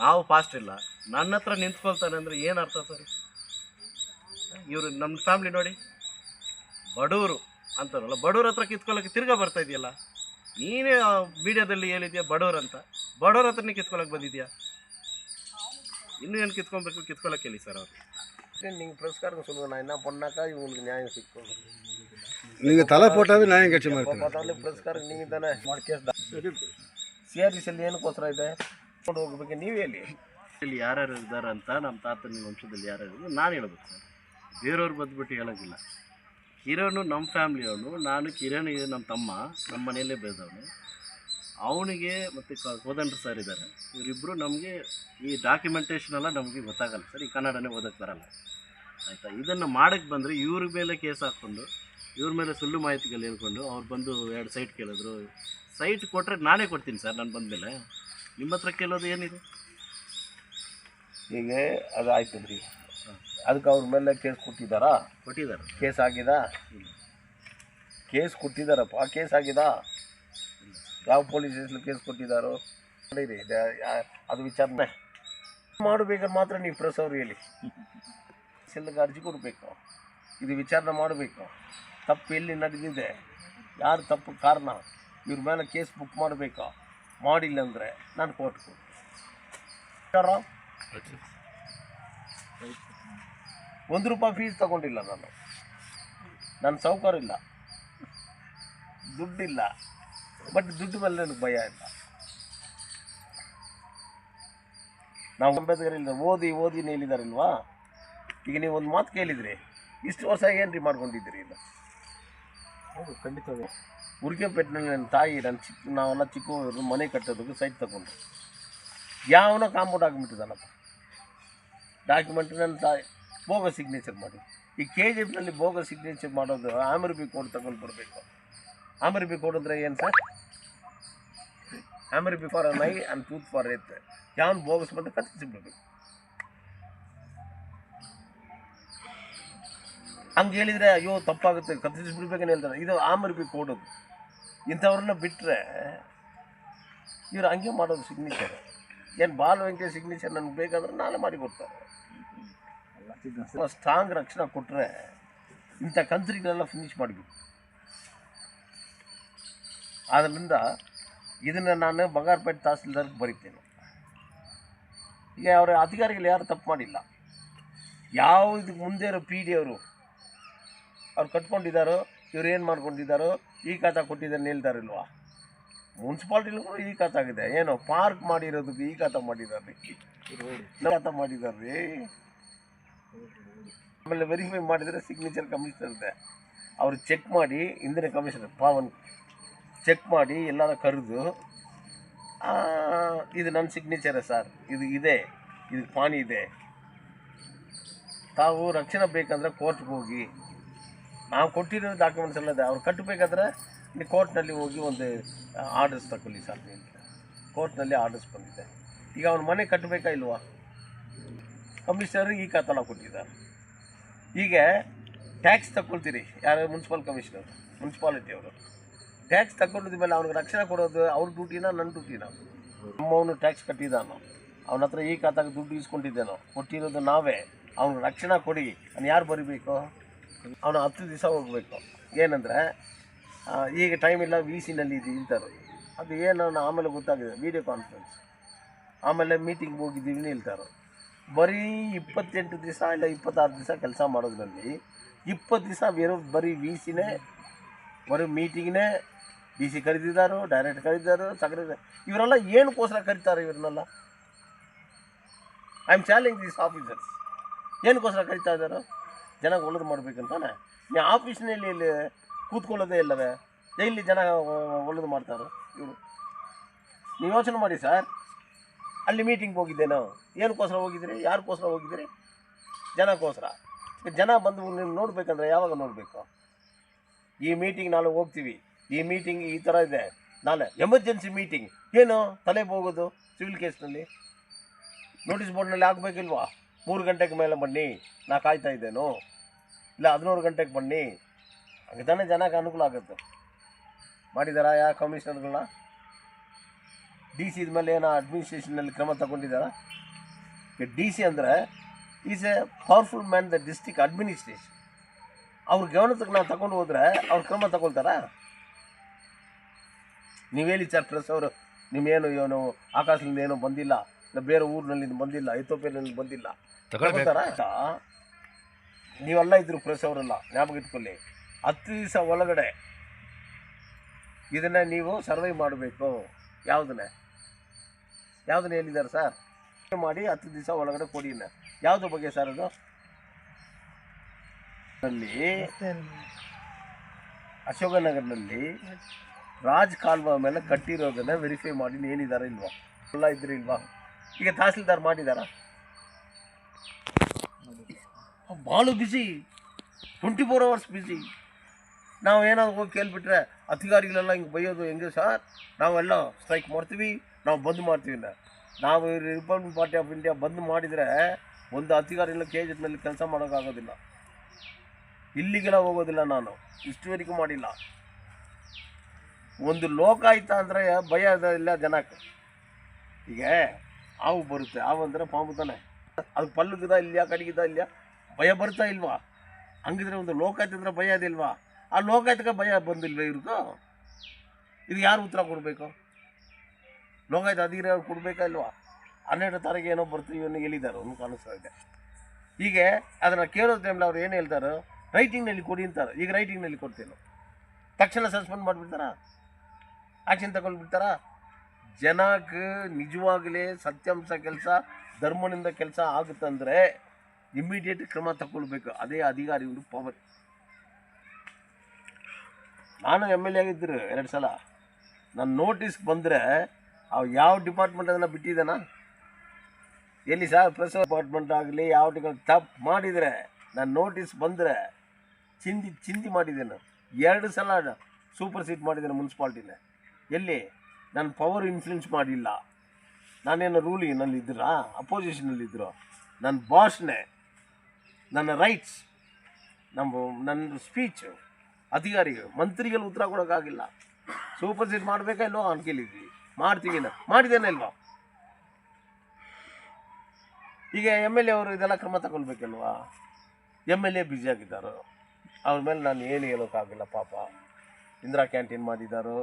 ನಾವು ಪಾಸ್ಟ್ ಇಲ್ಲ, ನನ್ನ ಹತ್ರ ನಿಂತ್ಕೊಳ್ತಾನೆ ಅಂದರೆ ಏನು ಅರ್ಥ ಸರ್? ಇವರು ನಮ್ಮ ಫ್ಯಾಮ್ಲಿ ನೋಡಿ ಬಡವರು ಅಂತಾರಲ್ಲ, ಬಡವ್ರ ಹತ್ರ ಕಿತ್ಕೊಳ್ಳೋಕೆ ತಿರ್ಗಾ ಬರ್ತಾ ಇದೆಯಲ್ಲ. ನೀನೇ ಮೀಡಿಯಾದಲ್ಲಿ ಹೇಳಿದ್ಯಾ ಬಡವ್ರು ಅಂತ, ಬಡವ್ರ ಹತ್ರನೇ ಕಿತ್ಕೊಳ್ಳೋಕೆ ಬಂದಿದ್ಯಾ? ಇನ್ನೂ ಏನು ಕಿತ್ಕೊಳ್ಳೋಕೆ ಹೇಳಿ ಸರ್ ಅವರು. நீங்கள் ப்ரெஸ்காரங்க சொல்லுவேன், நான் என்ன பண்ணாக்கா இவங்களுக்கு நியாயம் சிக்கும். நீங்கள் தலை போட்டாவே நியாயம் கட்சி மாதிரி பார்த்தாலும் ப்ரெஸ்காரங்க நீங்கள் தானே ಮಾಡಿ ಕೇಸ್ CRDCಯಲ್ಲಿ ಏನಕ್ಕೋಸ್ಕರ ಇದೆ ಕೊಂಡು ಹೋಗ್ಬೇಕು ನೀವು ಹೇಳಿ. ಇಲ್ಲಿ ಯಾರ್ಯಾರು ಇದ್ದಾರೆ ಅಂತ ನಮ್ಮ ತಾತನ ವಂಶದಲ್ಲಿ ಯಾರ್ಯಾರು ನಾನು ಹೇಳ್ಬೇಕು ಸರ್, ಬೇರೆಯವ್ರು ಬಂದುಬಿಟ್ಟು ಹೇಳೋಂಗಿಲ್ಲ. ಕಿರಣ್ ನಮ್ಮ ಫ್ಯಾಮ್ಲಿಯವನು, ನಾನು ಕಿರಣ್ ನಮ್ಮ ತಮ್ಮ, ನಮ್ಮ ಮನೆಯಲ್ಲೇ ಬೆಳೆದವನು. ಅವನಿಗೆ ಮತ್ತು ಕೋದಂಡ್ರು ಸರ್ ಇದ್ದಾರೆ, ಇವರಿಬ್ಬರು ನಮಗೆ ಈ ಡಾಕ್ಯುಮೆಂಟೇಷನ್ ಎಲ್ಲ ನಮಗೆ ಗೊತ್ತಾಗಲ್ಲ ಸರ್, ಈ ಕನ್ನಡನೇ ಓದೋಕ್ಕೆ ಬರಲ್ಲ ಆಯಿತಾ. ಇದನ್ನು ಮಾಡೋಕ್ಕೆ ಬಂದರೆ ಇವ್ರ ಮೇಲೆ ಕೇಸ್ ಹಾಕ್ಕೊಂಡು ಇವ್ರ ಮೇಲೆ ಸುಳ್ಳು ಮಾಹಿತಿಗಳು ಹೇಳ್ಕೊಂಡು ಅವ್ರು ಬಂದು 2 ಸೈಟ್ ಕೇಳಿದ್ರು. ಸೈಟ್ ಕೊಟ್ಟರೆ ನಾನೇ ಕೊಡ್ತೀನಿ ಸರ್, ನಾನು ಬಂದಮೇಲೆ ನಿಮ್ಮ ಹತ್ರ ಕೇಳೋದು ಏನಿದೆ? ಈಗ ಅದು ಆಯ್ತು ಬಿಡಿ, ಅದಕ್ಕೆ ಅವ್ರ ಮೇಲೆ ಕೇಸ್ ಕೊಟ್ಟಿದ್ದಾರಾ? ಕೊಟ್ಟಿದ್ದಾರೆ. ಕೇಸ್ ಆಗಿದಾ? ಕೇಸ್ ಕೊಟ್ಟಿದ್ದಾರಪ್ಪ, ಕೇಸ್ ಆಗಿದಾ? ಯಾವ ಪೊಲೀಸ್ ಸ್ಟೇಷನ್ ಕೇಸ್ ಕೊಟ್ಟಿದ್ದಾರೋ ನೋಡಿರಿ. ಅದು ವಿಚಾರಣೆ ಮಾಡಬೇಕಾದ್ರೆ ಮಾತ್ರ ನೀವು ಪ್ರೆಸ್ ಅವ್ರು ಹೇಳಿ, ಸೆಲ್ಗೆ ಅರ್ಜಿ ಕೊಡಬೇಕು, ಇದು ವಿಚಾರಣೆ ಮಾಡಬೇಕು. ತಪ್ಪು ಎಲ್ಲಿ ನಡೆದಿದೆ, ಯಾರು ತಪ್ಪು ಕಾರಣ, ಇವ್ರ ಮೇಲೆ ಕೇಸ್ ಬುಕ್ ಮಾಡಬೇಕು. ಮಾಡಿಲ್ಲ ಅಂದರೆ ನಾನು ಕೋರ್ಟ್ ಕೊಡ್ತೀನಿ. 1 ರೂಪಾಯಿ ಫೀಸ್ ತಗೊಂಡಿಲ್ಲ ನಾನು, ನನ್ನ ಸೌಕರ್ಯ ಇಲ್ಲ, ದುಡ್ಡಿಲ್ಲ. ಬಟ್ ದುಡ್ಡು ಮೇಲೆ ನನಗೆ ಭಯ ಇಲ್ಲ. ನಾವು ಅಂಬೇಡ್ಕರ್ ಇಲ್ಲ ಓದಿ ಹೇಳಿದಾರಲ್ವಾ. ಈಗ ನೀವು ಒಂದು ಮಾತು ಕೇಳಿದ್ರಿ, ಇಷ್ಟು ವರ್ಷ ಏನು ರೀ ಮಾಡ್ಕೊಂಡಿದ್ದೀರಿ? ಇಲ್ಲ ಹೌದು, ಖಂಡಿತ. ಉರ್ಕೆಪೇಟ್ನಲ್ಲಿ ನನ್ನ ತಾಯಿ, ನಾವೆಲ್ಲ ಚಿಕ್ಕ ಮನೆ ಕಟ್ಟೋದಕ್ಕೆ ಸೈಟ್ ತಗೊಂಡು ಯಾವನೋ ಕಾಂಪೌಂಡ್ ಆಗಿಬಿಟ್ಟಿದ್ದಾನಪ್ಪ. ಡಾಕ್ಯುಮೆಂಟ್ ನನ್ನ ತಾಯಿ ಬೋಗಸ್ ಸಿಗ್ನೇಚರ್ ಮಾಡಿ. ಈ KGFನಲ್ಲಿ ಬೋಗಸ್ ಸಿಗ್ನೇಚರ್ ಮಾಡೋದು ಆಮರ್ ಬಿ ಕೋಡ್ ತಗೊಂಡು ಬರಬೇಕು. ಆಮರ್ ಬಿ ಕೋಡ್ ಅಂದರೆ ಏನು ಸರ್? ಆಮರ್ B for an eye and tooth for ಎತ್. ಯಾವನು ಬೋಗಸ್ ಬಂದು ಕತ್ತಿಸಿಬಿಡ್ಬೇಕು. ಹಂಗೆ ಹೇಳಿದರೆ ಅಯ್ಯೋ ತಪ್ಪಾಗುತ್ತೆ, ಕತ್ತಿಸಿಬಿಡ್ಬೇಕಂತ ಹೇಳ್ತಾರೆ. ಇದು ಆಮರ್ ಬಿ ಕೋಡೋದು. ಇಂಥವ್ರನ್ನ ಬಿಟ್ಟರೆ ಇವರು ಹಂಗೆ ಮಾಡೋದು ಸಿಗ್ನೇಚರ್. ಏನು ಬಾಲ್ ವೆಂಕಟೇಶ್ ಸಿಗ್ನೇಚರ್ ನನಗೆ ಬೇಕಾದ್ರೆ ನಾಳೆ ಮಾಡಿ ಕೊಡ್ತಾರೆ. ಸ್ಟ್ರಾಂಗ್ ರಕ್ಷಣೆ ಕೊಟ್ಟರೆ ಇಂಥ ಕಂತ್ರಿಗಳೆಲ್ಲ ಫಿನಿಷ್ ಮಾಡಬೇಕು. ಆದ್ದರಿಂದ ಇದನ್ನು ನಾನು ಬಂಗಾರಪೇಟೆ ತಹಸೀಲ್ದಾರ್ಗೆ ಬರೀತೇನೆ. ಈಗ ಅವರ ಅಧಿಕಾರಿಗಳು ಯಾರು ತಪ್ಪು ಮಾಡಿಲ್ಲ. ಯಾವ ಇದಕ್ಕೆ ಮುಂದೆ ಇರೋ PD ಅವರು ಅವ್ರು ಕಟ್ಕೊಂಡಿದ್ದಾರೋ, ಇವ್ರು ಏನು ಮಾಡ್ಕೊಂಡಿದ್ದಾರೋ, ಈ ಖಾತಾ ಕೊಟ್ಟಿದ್ದಾನೆ ಹೇಳ್ತಾರಿಲ್ವಾ? ಮುನ್ಸಿಪಾಲ್ಟಿಲೂ ಕೂಡ ಈ ಖಾತಾ ಆಗಿದೆ. ಏನೋ ಪಾರ್ಕ್ ಮಾಡಿರೋದಕ್ಕೆ ಈ ಖಾತಾ ಮಾಡಿದ್ದಾರೆ, ಖಾತಾ ಮಾಡಿದ್ದಾರೆ. ಆಮೇಲೆ ವೆರಿಫೈ ಮಾಡಿದರೆ ಸಿಗ್ನೇಚರ್ ಕಮಿಷನರ್ ಇದೆ, ಅವರು ಚೆಕ್ ಮಾಡಿ, ಹಿಂದಿನ ಕಮಿಷನರ್ ಪಾವನ್ ಚೆಕ್ ಮಾಡಿ ಎಲ್ಲರ ಕರೆದು ಇದು ನನ್ನ ಸಿಗ್ನೇಚರೇ ಸರ್, ಇದು ಇದೆ, ಇದು ಪಾಣಿ ಇದೆ, ತಾವು ರಕ್ಷಣೆ ಬೇಕಂದರೆ ಕೋರ್ಟ್ಗೆ ಹೋಗಿ, ನಾವು ಕೊಟ್ಟಿರೋ ಡಾಕ್ಯುಮೆಂಟ್ಸ್ ಎಲ್ಲ ಇದೆ, ಅವ್ರು ಕಟ್ಟಬೇಕಾದ್ರೆ ನೀವು ಕೋರ್ಟ್ನಲ್ಲಿ ಹೋಗಿ ಒಂದು ಆರ್ಡರ್ಸ್ ತಗೊಳ್ಳಿ ಸರ್. ಕೋರ್ಟ್ನಲ್ಲಿ ಆರ್ಡರ್ಸ್ ಬಂದಿದೆ. ಈಗ ಅವ್ನ ಮನೆ ಕಟ್ಟಬೇಕಾ ಇಲ್ವಾ? ಕಮಿಷನರ್ ಈ ಖಾತನ ಕೊಟ್ಟಿದ್ದಾರೆ. ಈಗ ಟ್ಯಾಕ್ಸ್ ತಗೊಳ್ತೀರಿ, ಯಾರು ಮುನ್ಸಿಪಲ್ ಕಮಿಷನರ್, ಮುನ್ಸಿಪಾಲಿಟಿ ಅವರು ಟ್ಯಾಕ್ಸ್ ತಗೊಂಡಿದ ಮೇಲೆ ಅವ್ನಿಗೆ ರಕ್ಷಣೆ ಕೊಡೋದು ಅವ್ರ ಡ್ಯೂಟಿನ ನನ್ನ ಡ್ಯೂಟಿನ? ನಮ್ಮವನು ಟ್ಯಾಕ್ಸ್ ಕಟ್ಟಿದ್ದಾನೋ, ಅವನ ಹತ್ರ ಈ ಖಾತಾಗ ದುಡ್ಡು ಇಸ್ಕೊಂಡಿದ್ದೇನೋ, ಕೊಟ್ಟಿರೋದು ನಾವೇ. ಅವ್ನಿಗೆ ರಕ್ಷಣೆ ಕೊಡಿ ಅವ್ನು ಯಾರು ಬರೀಬೇಕು? ಅವನು 10 ದಿವಸ ಹೋಗಬೇಕು. ಏನಂದರೆ ಈಗ ಟೈಮ್ ಇಲ್ಲ, ವಿ ಸಿನಲ್ಲಿ ಇದು ಇಂಥರು, ಅದು ಏನು ಆಮೇಲೆ ಗೊತ್ತಾಗಿದೆ, ವೀಡಿಯೋ ಕಾನ್ಫರೆನ್ಸ್, ಆಮೇಲೆ ಮೀಟಿಂಗ್ ಹೋಗಿದ್ದೀವಿ ಹೇಳ್ತಾರೆ. ಬರೀ 28 ದಿವಸ ಇಲ್ಲ 26 ದಿವಸ ಕೆಲಸ ಮಾಡೋದ್ರಲ್ಲಿ 20 ದಿವಸ ಬರೀ ವಿ ಸಿನೇ, ಬರೀ ಮೀಟಿಂಗ್ನೇ. ಡಿ ಸಿ ಕರೆದಿದ್ದಾರೋ, ಡೈರೆಕ್ಟ್ ಕರೆದಿದ್ದಾರೋ, ಸೆಕ್ರೆಟರಿ, ಇವರೆಲ್ಲ ಏನಕ್ಕೋಸ್ಕರ ಕರೀತಾರೆ ಇವ್ರನ್ನೆಲ್ಲ? I am challenge these officers. ಏನಕ್ಕೋಸ್ಕರ ಕರೀತಾ ಇದ್ದಾರೋ? ಜನಕ್ಕೆ ಒಳ್ಳೇದು ಮಾಡ್ಬೇಕಂತಾನೆ. ನೀವು ಆಫೀಸ್ನಲ್ಲಿ ಇಲ್ಲಿ ಕೂತ್ಕೊಳ್ಳೋದೇ ಇಲ್ಲವೇ? ಎಲ್ಲಿ ಜನ ಒಳ್ಳೇದು ಮಾಡ್ತಾರೋ ಇವರು? ನೀವು ಯೋಚನೆ ಮಾಡಿ ಸರ್. ಅಲ್ಲಿ ಮೀಟಿಂಗ್ ಹೋಗಿದ್ದೇನೋ, ಏನಕ್ಕೋಸ್ಕರ ಹೋಗಿದ್ರಿ? ಯಾರಿಗೋಸ್ಕರ ಹೋಗಿದ್ರಿ? ಜನಕ್ಕೋಸ್ಕರ. ಜನ ಬಂದು ನೀವು ನೋಡಬೇಕಂದ್ರೆ ಯಾವಾಗ ನೋಡಬೇಕು? ಈ ಮೀಟಿಂಗ್ ನಾಳೆ ಹೋಗ್ತೀವಿ, ಈ ಮೀಟಿಂಗ್ ಈ ಥರ ಇದೆ, ನಾಳೆ ಎಮರ್ಜೆನ್ಸಿ ಮೀಟಿಂಗ್, ಏನು ತಲೆ ಹೋಗೋದು? ಸಿವಿಲ್ ಕೇಸ್ನಲ್ಲಿ ನೋಟಿಸ್ ಬೋರ್ಡ್ನಲ್ಲಿ ಆಗಬೇಕಿಲ್ವಾ? 3 ಗಂಟೆಗೆ ಮೇಲೆ ಬನ್ನಿ, ನಾ ಕಾಯ್ತಾ ಇದ್ದೇನೋ, ಇಲ್ಲ 11 ಗಂಟೆಗೆ ಬನ್ನಿ. ಹಾಗೆ ತಾನೇ ಜನಕ್ಕೆ ಅನುಕೂಲ ಆಗುತ್ತೆ. ಮಾಡಿದಾರಾ ಯಾವ ಕಮಿಷನರ್ಗಳನ್ನ? ಡಿ ಸಿ ಮೇಲೆ ಏನೋ ಅಡ್ಮಿನಿಸ್ಟ್ರೇಷನಲ್ಲಿ ಕ್ರಮ ತಗೊಂಡಿದ್ದಾರಾ? ಡಿ ಸಿ ಅಂದರೆ is A powerful man the district administration. ಅವ್ರ ಗಮನಕ್ಕೆ ನಾವು ತಗೊಂಡು ಹೋದರೆ ಅವ್ರು ಕ್ರಮ ತಗೊಳ್ತಾರಾ? ನೀವು ಹೇಳಿ ಸರ್, ಪ್ರೆಸ್ ಅವರು ನಿಮ್ಮೇನು ಏನು ಆಕಾಶದಿಂದ ಏನೋ ಬಂದಿಲ್ಲ, ಇಲ್ಲ ಬೇರೆ ಊರಿನಲ್ಲಿ ಬಂದಿಲ್ಲ, ಎಥೋಪಿಯಾನಲ್ಲಿ ಬಂದಿಲ್ಲ, ತಗೊಳ್ತಾರಾ? ನೀವೆಲ್ಲ ಇದ್ರು ಪ್ರೆಸ್ ಅವರೆಲ್ಲ, ಜ್ಞಾಪಕ ಇಟ್ಕೊಳ್ಳಿ. 10 ದಿವಸ ಒಳಗಡೆ ಇದನ್ನು ನೀವು ಸರ್ವೇ ಮಾಡಬೇಕು. ಯಾವುದನ್ನೇ ಹೇಳಿದ್ದಾರೆ ಸರ್? ಮಾಡಿ 10 ದಿವಸ ಒಳಗಡೆ ಕೊಡಿ. ಯಾವುದ್ರ ಬಗ್ಗೆ ಸರ್ ಅದು? ಅಲ್ಲಿ ಅಶೋಕನಗರ್ನಲ್ಲಿ ರಾಜ್ ಕಾಲ್ವಾ ಮೇಲೆ ಕಟ್ಟಿರೋದನ್ನ ವೆರಿಫೈ ಮಾಡಿ ಹೇಳಿದಾರ ಇಲ್ವಾ? ಎಲ್ಲ ಇದ್ರೆ ಇಲ್ವಾ? ಈಗ ತಹಸೀಲ್ದಾರ್ ಮಾಡಿದಾರ? ಭಾಳ ಬಿಸಿ, 24 hours ಬಿಸಿ. ನಾವು ಏನಾದ್ರು ಹೋಗಿ ಕೇಳಿಬಿಟ್ರೆ ಅಧಿಕಾರಿಗಳೆಲ್ಲ ಹಿಂಗೆ ಬೈಯೋದು ಹೆಂಗೆ ಸರ್? ನಾವೆಲ್ಲ ಸ್ಟ್ರೈಕ್ ಮಾಡ್ತೀವಿ, ನಾವು ಬಂದ್ ಮಾಡ್ತೀವಿ. ನಾವು ರಿಪಬ್ಲಿಕ್ ಪಾರ್ಟಿ ಆಫ್ ಇಂಡಿಯಾ ಬಂದ್ ಮಾಡಿದರೆ ಒಂದು ಅಧಿಕಾರಿಗಳ KGF ಕೆಲಸ ಮಾಡೋಕ್ಕಾಗೋದಿಲ್ಲ, ಇಲ್ಲಿಗೆಲ್ಲ ಹೋಗೋದಿಲ್ಲ. ನಾನು ಇಷ್ಟುವರೆಗೂ ಮಾಡಿಲ್ಲ. ಒಂದು ಲೋಕಾಯುಕ್ತ ಅಂದರೆ ಭಯ ಇಲ್ಲ ಜನಕ್ಕೆ. ಈಗ ಹಾವು ಬರುತ್ತೆ, ಹಾವು ಅಂದರೆ ಪಾಂಬು ತಾನೆ, ಅದು ಪಲ್ಲುಗಿದ ಇಲ್ಲಯಾ, ಕಡಿಗಿದ ಇಲ್ಲಯಾ, ಭಯ ಬರ್ತಾ ಇಲ್ವಾ? ಹಂಗಿದ್ರೆ ಒಂದು ಲೋಕಾಯುಕ್ತ ಅಂದರೆ ಭಯ ಅದಿಲ್ವಾ? ಆ ಲೋಕಾಯುಕ್ತಕ್ಕೆ ಭಯ ಬಂದಿಲ್ವ ಇವ್ರಿಗೂ? ಇದು ಯಾರು ಉತ್ತರ ಕೊಡಬೇಕು? ಲೋಕಾಯುಕ್ತ ಅಧಿಕಾರಿ ಅವ್ರು ಕೊಡಬೇಕಾ ಇಲ್ವಾ? 12 ತಾರೀಕು ಏನೋ ಬರ್ತೀವಿ ಅನ್ನೋ ಹೇಳಿದ್ದಾರೆ, ಒಂದು ಕಾಣಿಸ್ತಾ ಇದೆ. ಹೀಗೆ ಅದನ್ನು ಕೇಳೋ ಟೈಮ್ಲಿ ಅವ್ರು ಏನು ಹೇಳ್ತಾರೆ? ರೈಟಿಂಗ್ನಲ್ಲಿ ಕೊಡಿ ಅಂತಾರೆ. ಈಗ ರೈಟಿಂಗ್ನಲ್ಲಿ ಕೊಡ್ತೇನೆ, ತಕ್ಷಣ ಸಸ್ಪೆಂಡ್ ಮಾಡಿಬಿಡ್ತಾರಾ? ಆ್ಯಕ್ಷನ್ ತಗೊಂಡ್ಬಿಡ್ತಾರಾ? ಜನಕ್ಕೆ ನಿಜವಾಗಲೇ ಸತ್ಯಾಂಶ ಕೆಲಸ, ಧರ್ಮನಿಂದ ಕೆಲಸ ಆಗುತ್ತಂದರೆ ಇಮ್ಮಿಡಿಯೇಟ್ ಕ್ರಮ ತಗೊಳ್ಬೇಕು. ಅದೇ ಅಧಿಕಾರಿಗಳು ಪವರ್. ನಾನು MLA ಆಗಿದ್ದರು 2 ಸಲ. ನನ್ನ ನೋಟಿಸ್ ಬಂದರೆ ಅವು ಯಾವ ಡಿಪಾರ್ಟ್ಮೆಂಟ್ ಅದನ್ನು ಬಿಟ್ಟಿದ್ದಾನ? ಎಲ್ಲಿ ಸರ್? ಪ್ರೆಸ್ ಡಿಪಾರ್ಟ್ಮೆಂಟ್ ಆಗಲಿ ಯಾವ ತಪ್ಪು ಮಾಡಿದರೆ ನನ್ನ ನೋಟಿಸ್ ಬಂದರೆ ಚಿಂದಿ ಮಾಡಿದ್ದೇನೆ. 2 ಸಲ ಸೂಪರ್ ಸೀಟ್ ಮಾಡಿದ್ದೇನೆ ಮುನ್ಸಿಪಾಲ್ಟಿನೇ. ಎಲ್ಲಿ? ನನ್ನ ಪವರ್ ಇನ್ಫ್ಲುಯೆನ್ಸ್ ಮಾಡಿಲ್ಲ. ನಾನೇನು ರೂಲಿಂಗ್ನಲ್ಲಿ ಇದ್ದೀರಾ, ಅಪೋಸಿಷನಲ್ಲಿದ್ದರು? ನನ್ನ ಬಾಸ್ನೇ, ನನ್ನ ರೈಟ್ಸ್, ನನ್ನ ಸ್ಪೀಚು ಅಧಿಕಾರಿಗಳು, ಮಂತ್ರಿಗಳು ಉತ್ತರ ಕೊಡೋಕ್ಕಾಗಿಲ್ಲ. ಸೂಪರ್ ಸೀಟ್ ಮಾಡಬೇಕಾ ಇಲ್ವೋ ಅಂತ ಕೇಳಿದ್ವಿ. ಮಾಡ್ತೀವಿ, ಮಾಡಿದ್ದೇನೆ ಇಲ್ವಾ? ಈಗ MLA ಅವರು ಇದೆಲ್ಲ ಕ್ರಮ ತಗೊಳ್ಬೇಕಲ್ವಾ? MLA ಬ್ಯುಸಿ ಆಗಿದ್ದಾರೆ, ಅವ್ರ ಮೇಲೆ ನಾನು ಏನು ಹೇಳೋಕ್ಕಾಗಿಲ್ಲ. ಪಾಪ ಇಂದಿರಾ ಕ್ಯಾಂಟೀನ್ ಮಾಡಿದ್ದಾರೋ,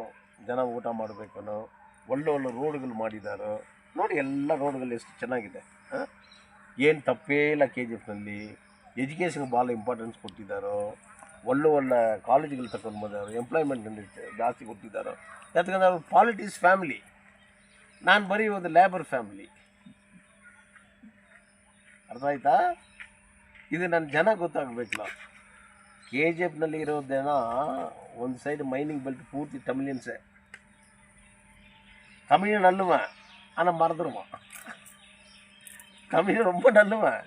ಜನ ಊಟ ಮಾಡಬೇಕು, ಒಳ್ಳೆ ರೋಡ್ಗಳು ಮಾಡಿದ್ದಾರೋ ನೋಡಿ. ಎಲ್ಲ ರೋಡ್ಗಳು ಎಷ್ಟು ಚೆನ್ನಾಗಿದೆ. ಏನು ತಪ್ಪೇ ಇಲ್ಲ. KGFನಲ್ಲಿ ಎಜುಕೇಷನ್ಗೆ ಭಾಳ ಇಂಪಾರ್ಟೆನ್ಸ್ ಕೊಟ್ಟಿದ್ದಾರೋ, ಒಳ್ಳೆ ಕಾಲೇಜುಗಳು ತಗೊಂಡು ಬಂದಾರೋ, ಎಂಪ್ಲಾಯ್ಮೆಂಟ್ ಜಾಸ್ತಿ ಕೊಟ್ಟಿದ್ದಾರೋ. ಯಾಕಂದರೆ ಅವ್ರು ಪಾಲಿಟಿಕ್ಸ್ ಫ್ಯಾಮಿಲಿ, ನಾನು ಬರೀ ಒಂದು ಲೇಬರ್ ಫ್ಯಾಮಿಲಿ. ಅರ್ಥ ಆಯ್ತಾ? ಇದು ನನ್ನ ಜನ ಗೊತ್ತಾಗಬೇಕಲ್ಲ. KGFನಲ್ಲಿ ಇರೋದೇನೋ ಒಂದು ಸೈಡ್ ಮೈನಿಂಗ್ ಬೆಲ್ಟ್ ಪೂರ್ತಿ ತಮಿಳಿಯನ್ಸೇ. தமிழ் நல்லுவன் ஆனால் மறந்துடுவான். தமிழ் ரொம்ப நல்லுவன்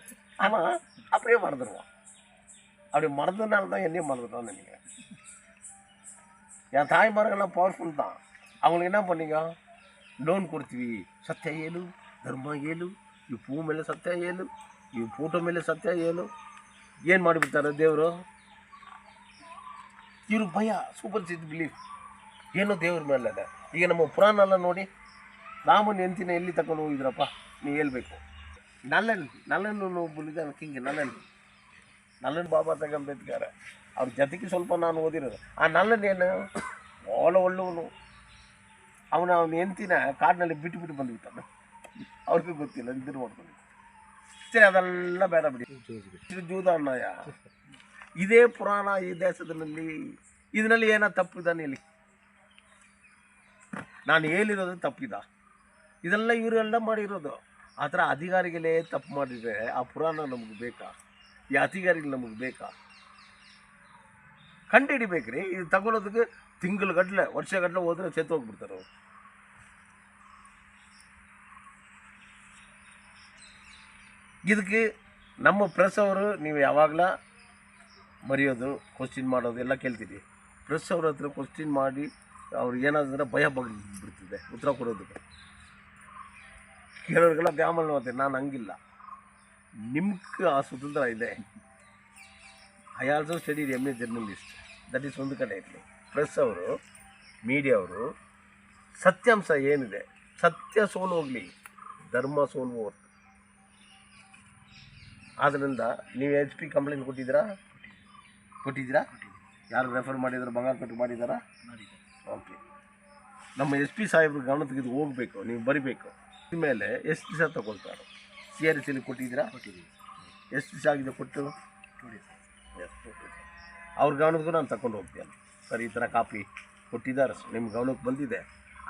ஆனால் அப்படியே மறந்துடுவான். அப்படி மறந்ததுனால தான் என்னையும் மறந்துட்டான்னு நினைக்கிறேன். என் தாய்மார்கள்லாம் பவர்ஃபுல் தான். அவங்களுக்கு என்ன பண்ணீங்க? ಲೋನ್ ಕೊಡ್ತೀವಿ, ಸತ್ಯ ಏನು, ಧರ್ಮ ಏನು, ಈ ಪೂ ಮೇಲೆ ಸತ್ಯ ಏನು, ಈ ಫೋಟೋ ಮೇಲೆ ಸತ್ಯ ಏನು, ಏನು ಮಾಡಿಬಿಡ್ತಾರೆ ದೇವರು? ಇವ್ರ ಭಯ, ಸೂಪರ್ಸ್ಟಿಷನ್ ಬಿಲೀಫ್ ಏನೋ ದೇವ್ರ ಮೇಲೆ ಅದ. ಈಗ ನಮ್ಮ ಪುರಾಣ ಎಲ್ಲ ನೋಡಿ, ರಾಮನ ಹೆಂಡತಿನ ಎಲ್ಲಿ ತಗೊಂಡು ಹೋಗಿದ್ರಪ್ಪ ನೀವು ಹೇಳ್ಬೇಕು. ನಲ್ಲನ್ನು ಒಬ್ಬಲಿದ್ದಾನೆ ಕಿಂಗ್, ನಲ್ಲನ್ ಬಾಬಾ ಸಾಹೇಬ್ ಅಂಬೇಡ್ಕರ್ ಅವ್ರ ಜೊತೆಗೆ ಸ್ವಲ್ಪ ನಾನು ಓದಿರೋದು. ಆ ನಲ್ಲನೇನು ಭಾಳ ಒಳ್ಳೆಯವನು. ಅವನ ಹೆಂಡತಿನ ಕಾಡಿನಲ್ಲಿ ಬಿಟ್ಟು ಬಂದುಬಿಟ್ಟಾನ. ಅವ್ರಿಗೂ ಗೊತ್ತಿಲ್ಲ, ಇದನ್ನು ಮಾಡ್ಕೊಂಡು ಸರಿ ಅದೆಲ್ಲ ಬೇಡ ಬಿಡಿ. ಜೂದ ಅಣ್ಣಯ್ಯ ಇದೇ ಪುರಾಣ ಈ ದೇಶದಲ್ಲಿ ಇದರಲ್ಲಿ ಏನೋ ತಪ್ಪಿದಾನೆ ಇಲ್ಲಿ? ನಾನು ಹೇಳಿರೋದು ತಪ್ಪಿದ? ಇದೆಲ್ಲ ಇವರೆಲ್ಲ ಮಾಡಿರೋದು. ಆ ಥರ ಅಧಿಕಾರಿಗಳೇ ತಪ್ಪು ಮಾಡಿದರೆ ಆ ಪುರಾಣ ನಮಗೆ ಬೇಕಾ? ಈ ಅಧಿಕಾರಿಗಳು ನಮಗೆ ಬೇಕಾ? ಕಂಡು ಹಿಡಿಬೇಕ್ರಿ. ಇದು ತಗೊಳ್ಳೋದಕ್ಕೆ ತಿಂಗಳಗಟ್ಟಲೆ ವರ್ಷಗಟ್ಟಲೆ ಹೋದ್ರೆ ಚೆತ್ತು ಹೋಗ್ಬಿಡ್ತಾರೆ ಅವರು. ಇದಕ್ಕೆ ನಮ್ಮ ಪ್ರೆಸ್ ಅವರು ನೀವು ಯಾವಾಗಲ ಮರೆಯೋದು, ಕ್ವಶ್ಚಿನ್ ಮಾಡೋದು ಎಲ್ಲ ಕೇಳ್ತೀರಿ. ಪ್ರೆಸ್ ಅವ್ರ ಹತ್ರ ಕ್ವಶ್ಚಿನ್ ಮಾಡಿ ಅವ್ರು ಏನಾದ್ರೆ ಭಯ ಬಿಡ್ತಿದೆ ಉತ್ತರ ಕೊಡೋದಕ್ಕೆ. ಕೇಳೋರಿಗೆಲ್ಲ ಬ್ಯಾಮಲ್ ನೋಡ್ತೀನಿ. ನಾನು ಹಂಗಿಲ್ಲ, ನಿಮ್ಗೆ ಆ ಸ್ವತಂತ್ರ ಇದೆ. I also study MA. Journalist. That is ಒಂದು ಕಡೆ ಇರಲಿ. ಪ್ರೆಸ್ ಅವರು, ಮೀಡಿಯಾ ಅವರು ಸತ್ಯಾಂಶ ಏನಿದೆ, ಸತ್ಯ ಸೋಲು ಹೋಗಲಿ, ಧರ್ಮ ಸೋಲು ಹೊರ್ತು. ಆದ್ದರಿಂದ ನೀವು HP ಕಂಪ್ಲೇಂಟ್ ಕೊಟ್ಟಿದ್ದೀರಾ? ಯಾರು ರೆಫರ್ ಮಾಡಿದ್ರು? ಬಂಗಾರಪೇಟೆ ಮಾಡಿದ್ದಾರಾ? ಓಕೆ. ನಮ್ಮ SP ಸಾಹೇಬ್ರ ಗಮನಕ್ಕೆ ಇದು ಹೋಗಬೇಕು, ನೀವು ಬರಿಬೇಕು. ಇನ್ಮೇಲೆ ಎಷ್ಟು ದಿವಸ ತಗೊಳ್ತಾರೆ? CRSಲ್ಲಿ ಕೊಟ್ಟಿದ್ದೀರಾ? ಎಷ್ಟು ದಿವಸ ಆಗಿದೆ ಕೊಟ್ಟು? ಅವ್ರ ಗಮನಕ್ಕೂ ನಾನು ತಗೊಂಡು ಹೋಗ್ತೇನೆ. ಸರ್, ಈ ಥರ ಕಾಪಿ ಕೊಟ್ಟಿದ್ದಾರೆ, ನಿಮ್ಮ ಗಮನಕ್ಕೆ ಬಂದಿದೆ,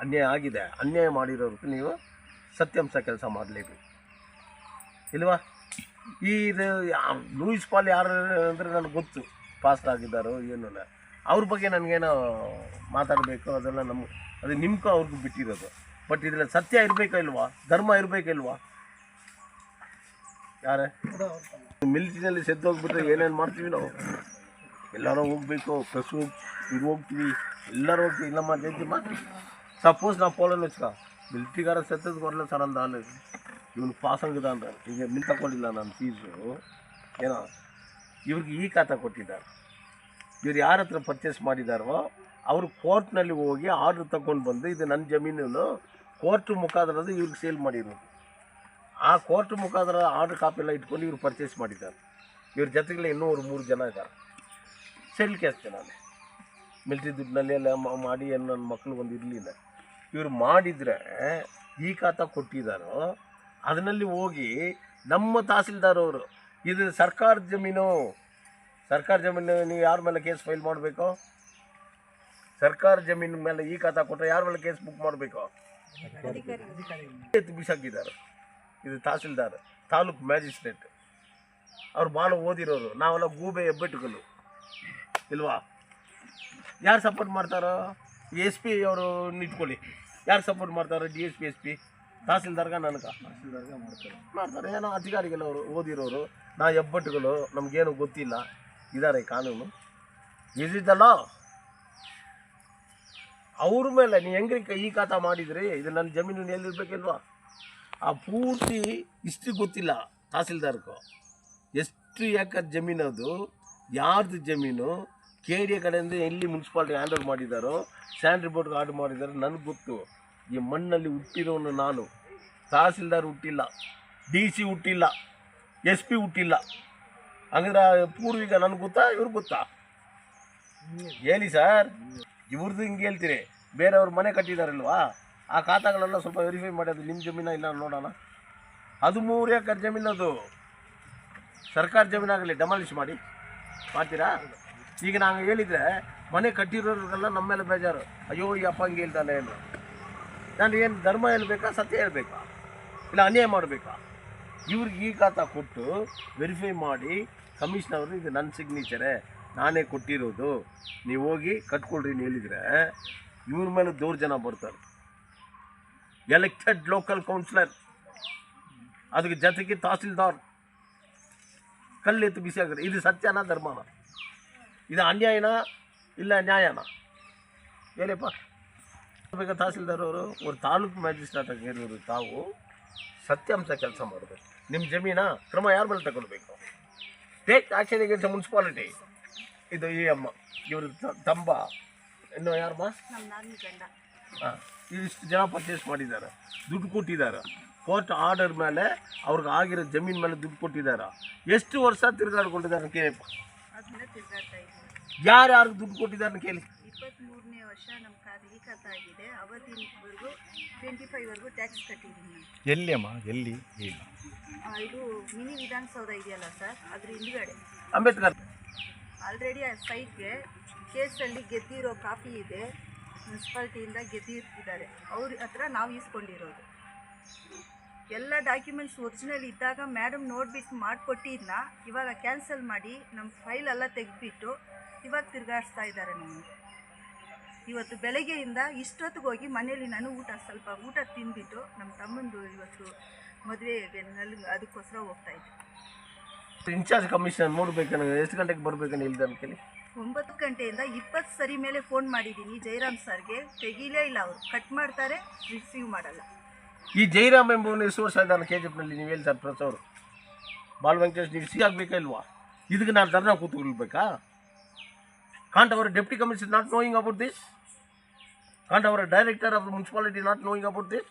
ಅನ್ಯಾಯ ಆಗಿದೆ. ಅನ್ಯಾಯ ಮಾಡಿರೋದಕ್ಕೆ ನೀವು ಸತ್ಯಾಂಶ ಕೆಲಸ ಮಾಡಲೇಬೇಕು, ಇಲ್ವಾ? ಇದು ಲೂಯಿಸ್ ಪಾಲ್ ಯಾರು ಅಂದರೆ ನನಗೆ ಗೊತ್ತು, ಪಾಸ್ಟ್ ಆಗಿದ್ದಾರೋ ಏನೂ. ಅವ್ರ ಬಗ್ಗೆ ನನಗೇನೋ ಮಾತಾಡಬೇಕು, ಅದೆಲ್ಲ ಅದು ನಿಮ್ಗೂ ಅವ್ರಿಗೂ ಬಿಟ್ಟಿರೋದು. ಬಟ್ ಇದರಲ್ಲಿ ಸತ್ಯ ಇರಬೇಕೋ ಇಲ್ವಾ? ಧರ್ಮ ಇರಬೇಕೋ ಇಲ್ವಾ? ಯಾರೇ ಮಿಲಿಟರಿನಲ್ಲಿ ಸೆದ್ದು ಹೋಗ್ಬಿಟ್ರೆ ಏನೇನು ಮಾಡ್ತೀವಿ ನಾವು? ಎಲ್ಲರೂ ಹೋಗಬೇಕು, ಪ್ರೆಸ್ ಇದು ಹೋಗ್ತೀವಿ, ಎಲ್ಲರೂ ಹೋಗ್ತೀವಿ. ಇಲ್ಲ ಮಾಡ್ತೀವಿ. ಸಪೋಸ್ ನಾವು ಪೋಲಲ್ಲಿ ಹಚ್ಕ ಮಿಲಿಟ್ರಿಗಾರ ಸೆತ್ತದ್ದು ಬರಲ್ಲ ಸರ್ ಅಂದ ಹಾಲು ಇವನು ಪಾಸ್ ಆಗಿದೆ ಅಂದ್ರೆ ಈಗ ಮಿಲ್ ತಗೊಂಡಿಲ್ಲ ನಾನು ಫೀಸು ಏನೋ ಇವ್ರಿಗೆ ಈ ಖಾತಾ ಕೊಟ್ಟಿದ್ದಾರೆ. ಇವ್ರು ಯಾರ ಹತ್ರ ಪರ್ಚೇಸ್ ಮಾಡಿದಾರೋ ಅವರು ಕೋರ್ಟ್ನಲ್ಲಿ ಹೋಗಿ ಆರ್ಡ್ರ್ ತಗೊಂಡು ಬಂದು ಇದು ನನ್ನ ಜಮೀನು ಕೋರ್ಟ್ ಮುಖಾಂತರ ಇವ್ರಿಗೆ ಸೇಲ್ ಮಾಡಿರೋದು. ಆ ಕೋರ್ಟ್ ಮುಖಾಂತರ ಆರ್ಡ್ರ್ ಕಾಪಿ ಎಲ್ಲ ಇಟ್ಕೊಂಡು ಇವ್ರು ಪರ್ಚೇಸ್ ಮಾಡಿದ್ದಾರೆ. ಇವ್ರ ಜೊತೆಗೆ ಇನ್ನೂ 3 ಜನ ಇದ್ದಾರೆ. ಸೆಲ್ ಕೇಸ್ತೆ ನಾನು ಮಿಲ್ಟ್ರಿ ದುಡ್ಡಿನಲ್ಲಿ ಎಲ್ಲ ಮಾಡಿ ನನ್ನ ಮಕ್ಳಿಗೆ ಒಂದು ಇರಲಿಲ್ಲ. ಇವರು ಮಾಡಿದರೆ ಈ ಖಾತಾ ಕೊಟ್ಟಿದ್ದಾರೋ ಅದರಲ್ಲಿ ಹೋಗಿ ನಮ್ಮ ತಹಸೀಲ್ದಾರ್ ಅವರು ಇದು ಸರ್ಕಾರದ ಜಮೀನು ನೀವು ಯಾರ ಮೇಲೆ ಕೇಸ್ ಫೈಲ್ ಮಾಡಬೇಕು? ಸರ್ಕಾರ ಜಮೀನು ಮೇಲೆ ಈ ಖಾತಾ ಕೊಟ್ಟರೆ ಯಾರ ಮೇಲೆ ಕೇಸ್ ಬುಕ್ ಮಾಡಬೇಕು? ಬಿಸಾಕಿದ್ದಾರೆ. ಇದು ತಹಸೀಲ್ದಾರ್, ತಾಲೂಕು ಮ್ಯಾಜಿಸ್ಟ್ರೇಟ್, ಅವ್ರು ಭಾಳ ಓದಿರೋರು. ನಾವೆಲ್ಲ ಗೂಬೆ ಹೆಬ್ಬೆಟ್ಟುಗಳು ಇಲ್ವಾ? ಯಾರು ಸಪೋರ್ಟ್ ಮಾಡ್ತಾರೋ? SP ಅವರು ಇಟ್ಕೊಳ್ಳಿ, ಯಾರು ಸಪೋರ್ಟ್ ಮಾಡ್ತಾರೋ? DSP SP ತಹಸೀಲ್ದಾರ್ಗ ನನಗೆ ಮಾಡ್ತಾರೆ. ಏನೋ ಅಧಿಕಾರಿಗಳು ಅವರು ಓದಿರೋರು, ನಾ ಹೆಬ್ಬೆಟ್ಟುಗಳು, ನಮಗೇನು ಗೊತ್ತಿಲ್ಲ. ಇದ್ದಾರೆ ಕಾನೂನು, ಇದಿದ್ದಲ್ಲ ಅವ್ರ ಮೇಲೆ ನೀವು ಹೆಂಗ್ರಿ ಈ ಖಾತಾ ಮಾಡಿದ್ರಿ? ಇದು ನನ್ನ ಜಮೀನು ಎಲ್ಲಿರ್ಬೇಕಿಲ್ವಾ? ಆ ಪೂರ್ತಿ ಹಿಸ್ಟ್ರಿ ಗೊತ್ತಿಲ್ಲ ತಹಸೀಲ್ದಾರ್ಗೂ. ಎಷ್ಟು ಏಕರ್ ಜಮೀನು, ಅದು ಯಾರ್ದು ಜಮೀನು, KDA ಕಡೆಯಿಂದ ಎಲ್ಲಿ ಮುನ್ಸಿಪಾಲ್ಟಿ ಹ್ಯಾಂಡ್ ಓವರ್ ಮಾಡಿದ್ದಾರೋ, ಸ್ಯಾಂಡ್ ರಿಪೋರ್ಟ್ಗೆ ಆರ್ಡರ್ ಮಾಡಿದ್ದಾರೋ ನನಗೆ ಗೊತ್ತು. ಈ ಮಣ್ಣಲ್ಲಿ ಹುಟ್ಟಿರೋನು ನಾನು. ತಹಸೀಲ್ದಾರ್ ಹುಟ್ಟಿಲ್ಲ, DC ಹುಟ್ಟಿಲ್ಲ, SP ಹುಟ್ಟಿಲ್ಲ. ಹಂಗಂದ್ರೆ ಪೂರ್ವಿಕ ನನಗೆ ಗೊತ್ತಾ, ಇವ್ರಿಗೆ ಗೊತ್ತಾ? ಹೇಳಿ ಸರ್. ಇವ್ರದ್ದು ಹಿಂಗೆ ಹೇಳ್ತೀರಿ. ಬೇರೆಯವ್ರ ಮನೆ ಕಟ್ಟಿದಾರಲ್ವಾ, ಆ ಖಾತಾಗಳೆಲ್ಲ ಸ್ವಲ್ಪ ವೆರಿಫೈ ಮಾಡೋದು ನಿಮ್ಮ ಜಮೀನ ಇಲ್ಲ ನೋಡೋಣ. 13 ಎಕರೆ ಜಮೀನು, ಅದು ಸರ್ಕಾರ ಜಮೀನಾಗಲಿ ಡೆಮಾಲಿಷ್ ಮಾಡ್ತೀರಾ? ಈಗ ನಾನು ಹೇಳಿದರೆ ಮನೆ ಕಟ್ಟಿರೋರಿಗೆಲ್ಲ ನಮ್ಮ ಮೇಲೆ ಬೇಜಾರು. ಅಯ್ಯೋ ಈ ಅಪ್ಪ ಹಂಗೆ ಹೇಳ್ತಾನೆ ಏನು? ನಾನು ಏನು ಧರ್ಮ ಹೇಳ್ಬೇಕಾ, ಸತ್ಯ ಹೇಳ್ಬೇಕಾ, ಇಲ್ಲ ಅನ್ಯಾಯ ಮಾಡಬೇಕಾ? ಇವ್ರಿಗೆ ಈ ಖಾತಾ ಕೊಟ್ಟು ವೆರಿಫೈ ಮಾಡಿ ಕಮಿಷನವರು ಇದು ನನ್ನ ಸಿಗ್ನೇಚರೇ, ನಾನೇ ಕೊಟ್ಟಿರೋದು, ನೀವು ಹೋಗಿ ಕಟ್ಕೊಳ್ರಿ ಅಂತ ಹೇಳಿದರೆ ಇವ್ರ ಮೇಲೆ ದೌರ್ಜನ್ಯ ಬರ್ತಾರೆ. ಎಲೆಕ್ಟೆಡ್ ಲೋಕಲ್ ಕೌನ್ಸಿಲರ್, ಅದಕ್ಕೆ ಜೊತೆಗೆ ತಹಸೀಲ್ದಾರ್ ಕಲ್ಲೆತ್ತು ಬಿಸಿ ಆಗುತ್ತೆ. ಇದು ಸತ್ಯನ ಧರ್ಮನ? ಇದು ಅನ್ಯಾಯನ ಇಲ್ಲ ನ್ಯಾಯನ? ಏನಪ್ಪ ಬೇಕಾ? ತಹಸೀಲ್ದಾರ್ ಅವರು ಒಂದು ತಾಲೂಕು ಮ್ಯಾಜಿಸ್ಟ್ರೇಟ್ ಆಗಿರೋರು, ತಾವು ಸತ್ಯಾಂಶ ಕೆಲಸ ಮಾಡಬೇಕು. ನಿಮ್ಮ ಜಮೀನ ಕ್ರಮ ಯಾರ ಮೇಲೆ ತಗೊಳ್ಬೇಕು? Take action against municipality. ಇದು ಈ ಅಮ್ಮ ಇವರು ತಂಬ ಇನ್ನು ಯಾರಮ್ಮ ಹಾಂ ಇಷ್ಟು ಜನ ಪರ್ಚೇಸ್ ಮಾಡಿದ್ದಾರೆ, ದುಡ್ಡು ಕೊಟ್ಟಿದ್ದಾರೆ. ಕೋರ್ಟ್ ಆರ್ಡರ್ ಮೇಲೆ ಅವ್ರಿಗೆ ಆಗಿರೋ ಜಮೀನು ಮೇಲೆ ದುಡ್ಡು ಕೊಟ್ಟಿದ್ದಾರೆ. ಎಷ್ಟು ವರ್ಷ ತಿರುಗಾಡ್ಕೊಂಡಿದ್ದಾರೆ ಕೇಳಪ್ಪ. ಯಾರ್ಯಾರು ದುಡ್ಡು ಕೊಟ್ಟಿದ್ದಾರೆ ಕೇಳಿ. 23ನೇ ವರ್ಷ ನಮ್ಮ ಈ ಖಾತೆ ಆಗಿದೆ. ಅವತ್ತಿನವರೆಗೂ 25ವರೆಗೂ ಟ್ಯಾಕ್ಸ್ ಕಟ್ಟಿದ್ದೀನಿ ನಾನು. ಎಲ್ಲಿ ಅಮ್ಮ ಎಲ್ಲಿ ಇದು ಮಿನಿ ವಿಧಾನಸೌಧ ಇದೆಯಲ್ಲ ಸರ್, ಅದ್ರ ಹಿಂದ್ಗಡೆ ಅಂಬೇಡ್ಕರ್ ಆಲ್ರೆಡಿ ಆ ಸೈಟ್ಗೆ ಕೇಸಲ್ಲಿ ಗೆದ್ದಿರೋ ಕಾಪಿ ಇದೆ, ಮುನ್ಸಿಪಾಲ್ಟಿಯಿಂದ ಗೆದ್ದಿರ್ತಿದ್ದಾರೆ, ಅವ್ರ ಹತ್ರ ನಾವು ಇಸ್ಕೊಂಡಿರೋದು. ಎಲ್ಲ ಡಾಕ್ಯುಮೆಂಟ್ಸ್ ಒರಿಜಿನಲ್ ಇದ್ದಾಗ ಮೇಡಮ್ ನೋಡಿಬಿಟ್ಟು ಮಾಡಿಕೊಟ್ಟಿದ್ದನ್ನ ಇವಾಗ ಕ್ಯಾನ್ಸಲ್ ಮಾಡಿ ನಮ್ಮ ಫೈಲೆಲ್ಲ ತೆಗೆದುಬಿಟ್ಟು ಇವಾಗ ತಿರುಗಾಡಿಸ್ತಾ ಇದ್ದಾರೆ ನಮಗೆ. ಇವತ್ತು ಬೆಳಗ್ಗೆಯಿಂದ ಇಷ್ಟೊತ್ತಿಗೆ ಹೋಗಿ ಮನೇಲಿ ನಾನು ಸ್ವಲ್ಪ ಊಟ ತಿಂದ್ಬಿಟ್ಟು ನಮ್ಮ ತಮ್ಮಂದು ಇವತ್ತು ಮದುವೆಗೆ ಅದಕ್ಕೋಸ್ಕರ ಹೋಗ್ತಾ ಇದ್ದೆ. ಇನ್ಚಾರ್ಜ್ ಕಮಿಷನರ್ ನೋಡ್ಬೇಕನ್ನ ಎಷ್ಟು ಗಂಟೆಗೆ ಬರ್ಬೇಕನ್ನ ಇಲ್ದಾನ ಕೇಳಿ. 9 ಗಂಟೆಯಿಂದ 20 ಸರಿ ಮೇಲೆ ಫೋನ್ ಮಾಡಿದ್ದೀನಿ ಜಯರಾಮ್ ಸರ್ಗೆ, ತೆಗೀಲೇ ಇಲ್ಲ. ಅವರು ಕಟ್ ಮಾಡ್ತಾರೆ, ರಿಸೀವ್ ಮಾಡಲ್ಲ. ಈ ಜಯರಾಮ್ ಎಂಬುವನು ಎಷ್ಟು ವರ್ಷ ಇದ್ದಾನೆ KGF ನೀವು ಹೇಳಿ ಸರ್ ಪ್ರೆಸ್ ಅವರು. ಬಾಲ್ ವೆಂಕಟೇಶ್ ನೀವು ಸಿಗಾಗಬೇಕಾ ಇಲ್ವಾ? ಇದಕ್ಕೆ ನಾನು ಧರ್ನಾ ಕೂತ್ಕೊಳ್ಬೇಕಾ? ಕಾಂಟ್ ಅವರ deputy commissioner not knowing about this? Can't ಅವರ director of the municipality not knowing about this?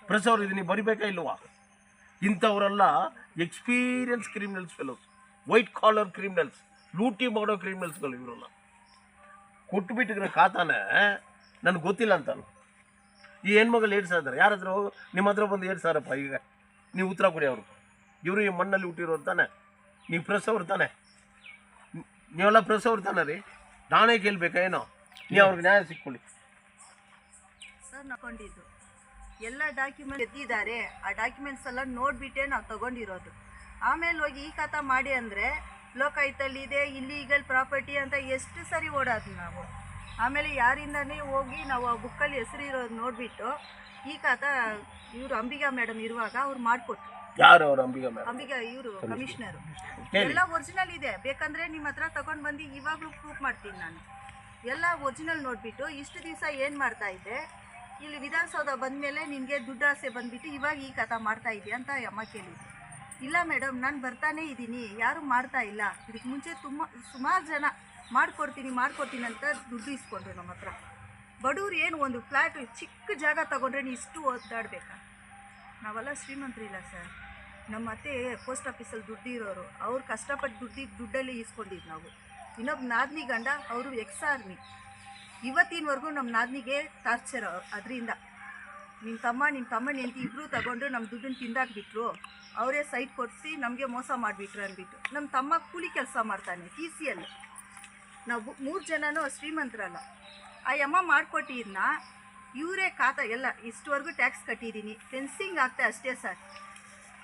Press ಅವರು ಇದನ್ನ ಬರಿಬೇಕಾ ಇಲ್ವಾ? ಇಂಥವರೆಲ್ಲ experience criminals fellows, white collar criminals, ಲೂಟಿ ಮಾಡೋ ಕ್ರಿಮಿನಲ್ಸ್ಗಳು. ಇವರನ್ನ ಕೊಟ್ಟುಬಿಟ್ಟಿದ್ರೆ ಖಾತಾನೆ ನನಗೆ ಗೊತ್ತಿಲ್ಲ ಅಂತಾನು. ಈ ಹೆಣ್ಮಗಳು 2 ಸಾವಿರ ಯಾರ ಹತ್ರ ಹೋಗು, ನಿಮ್ಮ ಹತ್ರ ಬಂದು 2 ಸಾವಿರಪ್ಪ, ಈಗ ನೀವು ಉತ್ತರ ಕೊಡಿ ಅವ್ರಿಗೆ. ಇವರು ಈ ಮಣ್ಣಲ್ಲಿ ಹುಟ್ಟಿರೋರು ತಾನೆ, ನೀವು ಪ್ರೆಸ್ ಅವ್ರು ತಾನೆ, ನೀವೆಲ್ಲ ಪ್ರೆಸ್ ಅವ್ರು ತಾನೆ ರೀ. ನಾನೇ ಕೇಳಬೇಕಾ ಏನೋ? ನೀವು ಅವ್ರಿಗೆ ನ್ಯಾಯ ಸಿಕ್ಕೊಳ್ಳಿ ಸರ್. ನಾಕೊಂಡಿದ್ದು ಎಲ್ಲ ಡಾಕ್ಯುಮೆಂಟ್ ಎತ್ತಿದ್ದಾರೆ, ಆ ಡಾಕ್ಯುಮೆಂಟ್ಸ್ ಎಲ್ಲ ನೋಡಿಬಿಟ್ಟೆ ನಾವು ತೊಗೊಂಡಿರೋದು. ಆಮೇಲೆ ಹೋಗಿ ಈ ಖಾತಾ ಮಾಡಿ ಅಂದರೆ ಲೋಕಾಯುಕ್ತಲ್ಲಿದೆ, ಇಲ್ಲೀಗಲ್ ಪ್ರಾಪರ್ಟಿ ಅಂತ ಎಷ್ಟು ಸರಿ ಓಡೋದು ನಾವು. ಆಮೇಲೆ ಯಾರಿಂದನೇ ಹೋಗಿ ನಾವು ಆ ಬುಕ್ಕಲ್ಲಿ ಹೆಸರಿರೋದು ನೋಡಿಬಿಟ್ಟು ಈ ಖಾತಾ ಇವರು ಅಂಬಿಗಾ ಮೇಡಮ್ ಇರುವಾಗ ಅವ್ರು ಮಾಡಿಕೊಟ್ರು. ಯಾರು ಅವರು? ಅಂಬಿಗಾ ಇವರು ಕಮಿಷನರು. ಎಲ್ಲ ಒರಿಜಿನಲ್ ಇದೆ, ಬೇಕಂದರೆ ನಿಮ್ಮ ಹತ್ರ ತೊಗೊಂಡು ಬಂದು ಇವಾಗಲೂ ಪ್ರೂಫ್ ಮಾಡ್ತೀನಿ ನಾನು. ಎಲ್ಲ ಒರಿಜಿನಲ್ ನೋಡಿಬಿಟ್ಟು ಇಷ್ಟು ದಿವಸ ಏನು ಮಾಡ್ತಾ ಇದ್ದೆ, ಇಲ್ಲಿ ವಿಧಾನಸೌಧ ಬಂದಮೇಲೆ ನಿನಗೆ ದುಡ್ಡು ಆಸೆ ಬಂದುಬಿಟ್ಟು ಇವಾಗ ಈ ಖಾತಾ ಮಾಡ್ತಾ ಇದೆಯಾ ಅಂತ ಅಮ್ಮ ಕೇಳಿದ್ರು. ಇಲ್ಲ ಮೇಡಮ್, ನಾನು ಬರ್ತಾನೇ ಇದ್ದೀನಿ, ಯಾರೂ ಮಾಡ್ತಾ ಇಲ್ಲ. ಇದಕ್ಕೆ ಮುಂಚೆ ಸುಮಾರು ಜನ ಮಾಡ್ಕೊಡ್ತೀನಿ ಅಂತ ದುಡ್ಡು ಇಸ್ಕೊಂಡ್ರು ನಮ್ಮ ಹತ್ರ. ಬಡವ್ರು ಏನು ಒಂದು ಫ್ಲ್ಯಾಟ್ ಚಿಕ್ಕ ಜಾಗ ತೊಗೊಂಡ್ರೆ ನೀವು ಇಷ್ಟು ಓದಾಡಬೇಕಾ? ನಾವೆಲ್ಲ ಶ್ರೀಮಂತರಿಲ್ಲ ಸರ್. ನಮ್ಮ ಅತ್ತೆ ಪೋಸ್ಟ್ ಆಫೀಸಲ್ಲಿ ದುಡ್ಡು ಇರೋರು, ಅವ್ರು ಕಷ್ಟಪಟ್ಟು ದುಡ್ಡಲ್ಲಿ ಇಸ್ಕೊಂಡಿದ್ದು ನಾವು. ಇನ್ನೊಬ್ಬ ನಾದಿನಿ ಗಂಡ, ಅವರು ಎಕ್ಸ್-ಆರ್ಮಿ. ಇವತ್ತಿನವರೆಗೂ ನಮ್ಮ ನಾದಿನಿಗೆ ಟಾರ್ಚರ್ ಅದರಿಂದ. ನಿಮ್ಮ ತಮ್ಮನ ಹೆಂಡತಿ ಇಬ್ಬರು ತಗೊಂಡು ನಮ್ಮ ದುಡ್ಡನ್ನು ತಿಂದಾಕ್ಬಿಟ್ರು. ಅವರೇ ಸೈಟ್ ಕೊಡಿಸಿ ನಮಗೆ ಮೋಸ ಮಾಡಿಬಿಟ್ರು ಅಂದ್ಬಿಟ್ಟು. ನಮ್ಮ ತಮ್ಮ ಕೂಲಿ ಕೆಲಸ ಮಾಡ್ತಾನೆ TCL. ನಾವು 3 ಜನನೂ ಶ್ರೀಮಂತರಲ್ಲ. ಆ ಅಮ್ಮ ಮಾಡಿಕೊಟ್ಟಿದ್ದನ್ನ ಇವರೇ ಖಾತಾ ಎಲ್ಲ ಇಷ್ಟುವರೆಗೂ ಟ್ಯಾಕ್ಸ್ ಕಟ್ಟಿದ್ದೀನಿ. ಫೆನ್ಸಿಂಗ್ ಆಗ್ತಾ ಅಷ್ಟೇ ಸರ್.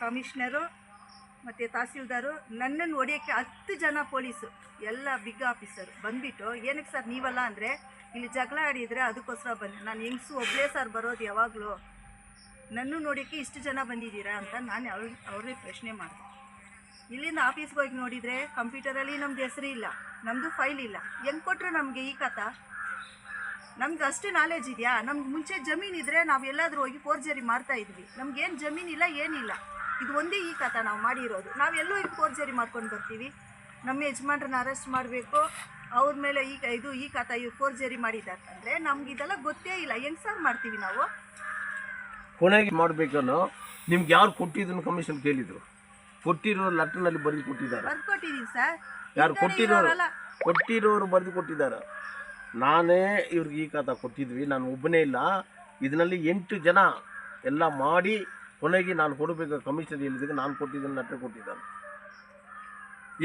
ಕಮಿಷ್ನರು ಮತ್ತು ತಹಸೀಲ್ದಾರು ನನ್ನನ್ನು ಹೊಡೆಯೋಕ್ಕೆ 10 ಜನ ಪೊಲೀಸು, ಎಲ್ಲ ಬಿಗ್ ಆಫೀಸರು ಬಂದುಬಿಟ್ಟು ಏನಕ್ಕೆ ಸರ್ ನೀವಲ್ಲ ಅಂದರೆ ಇಲ್ಲಿ ಜಗಳ ಆಡಿದರೆ ಅದಕ್ಕೋಸ್ಕರ ಬಂದೆ. ನಾನು ಹೆಂಗಸು ಒಬ್ಬಳೇ ಸರ್ ಬರೋದು ಯಾವಾಗಲೂ, ನನ್ನ ನೋಡೋಕ್ಕೆ ಇಷ್ಟು ಜನ ಬಂದಿದ್ದೀರಾ ಅಂತ ನಾನು ಅವ್ರಿಗೆ ಪ್ರಶ್ನೆ ಮಾಡಿದೆ. ಇಲ್ಲಿಂದ ಆಫೀಸ್ಗೆ ಹೋಗಿ ನೋಡಿದರೆ ಕಂಪ್ಯೂಟರಲ್ಲಿ ನಮ್ಮದು ಹೆಸರು ಇಲ್ಲ, ನಮ್ಮದು ಫೈಲ್ ಇಲ್ಲ. ಹೆಂಗೆ ಕೊಟ್ಟರು ನಮಗೆ ಈ ಖಾತಾ? ನಮ್ಗೆ ಅಷ್ಟು ನಾಲೆಜ್ ಇದೆಯಾ? ನಮ್ಗೆ ಮುಂಚೆ ಜಮೀನಿದ್ರೆ ನಾವು ಎಲ್ಲಾದರೂ ಹೋಗಿ ಫೋರ್ಜರಿ ಮಾಡ್ತಾಯಿದ್ವಿ. ನಮಗೇನು ಜಮೀನಿಲ್ಲ, ಏನಿಲ್ಲ. ಇದು ಒಂದೇ ಈ ಖಾತಾ ನಾವು ಮಾಡಿರೋದು. ನಾವೆಲ್ಲೋ ಈಗ ಫೋರ್ಜರಿ ಮಾಡ್ಕೊಂಡು ಬರ್ತೀವಿ. ನಮ್ಮ ಯಜಮಾನ್ರನ್ನ ಅರೆಸ್ಟ್ ಮಾಡಬೇಕು, ಅವ್ರ ಮೇಲೆ ಈ ಖಾತಾ ಇವ್ರು ಫೋರ್ಜರಿ ಮಾಡಿದ್ದಾರೆ ಅಂದರೆ ನಮ್ಗೆ ಇದೆಲ್ಲ ಗೊತ್ತೇ ಇಲ್ಲ. ಹೆಂಗೆ ಸರ್ ಮಾಡ್ತೀವಿ ನಾವು? ಕೊನೆಗೆ ಮಾಡಬೇಕನ್ನೋ ನಿಮ್ಗೆ ಯಾರು ಕೊಟ್ಟಿದ್ದನ್ನು ಕಮಿಷನ್ ಕೇಳಿದ್ರು. ಕೊಟ್ಟಿರೋ ಲೆಟರ್ನಲ್ಲಿ ಬರೆದು ಕೊಟ್ಟಿದ್ದಾರೆ. ಬರ್ಕೊಟ್ಟಿದ್ದೀನಿ ಸರ್. ಯಾರು ಕೊಟ್ಟಿರೋರು ಬರೆದು ಕೊಟ್ಟಿದ್ದಾರೆ. ನಾನೇ ಇವ್ರಿಗೆ ಈ ಖಾತಾ ಕೊಟ್ಟಿದ್ವಿ, ನಾನು ಒಬ್ಬನೇ ಇಲ್ಲ. ಇದರಲ್ಲಿ 8 ಜನ ಎಲ್ಲ ಮಾಡಿ ಕೊನೆಗೆ ನಾನು ಕೊಡಬೇಕು ಕಮಿಷನ್ ಹೇಳಿದಾಗ ನಾನು ಕೊಟ್ಟಿದ್ದನ್ನು ಲೆಟರ್ ಕೊಟ್ಟಿದ್ದಾರೆ.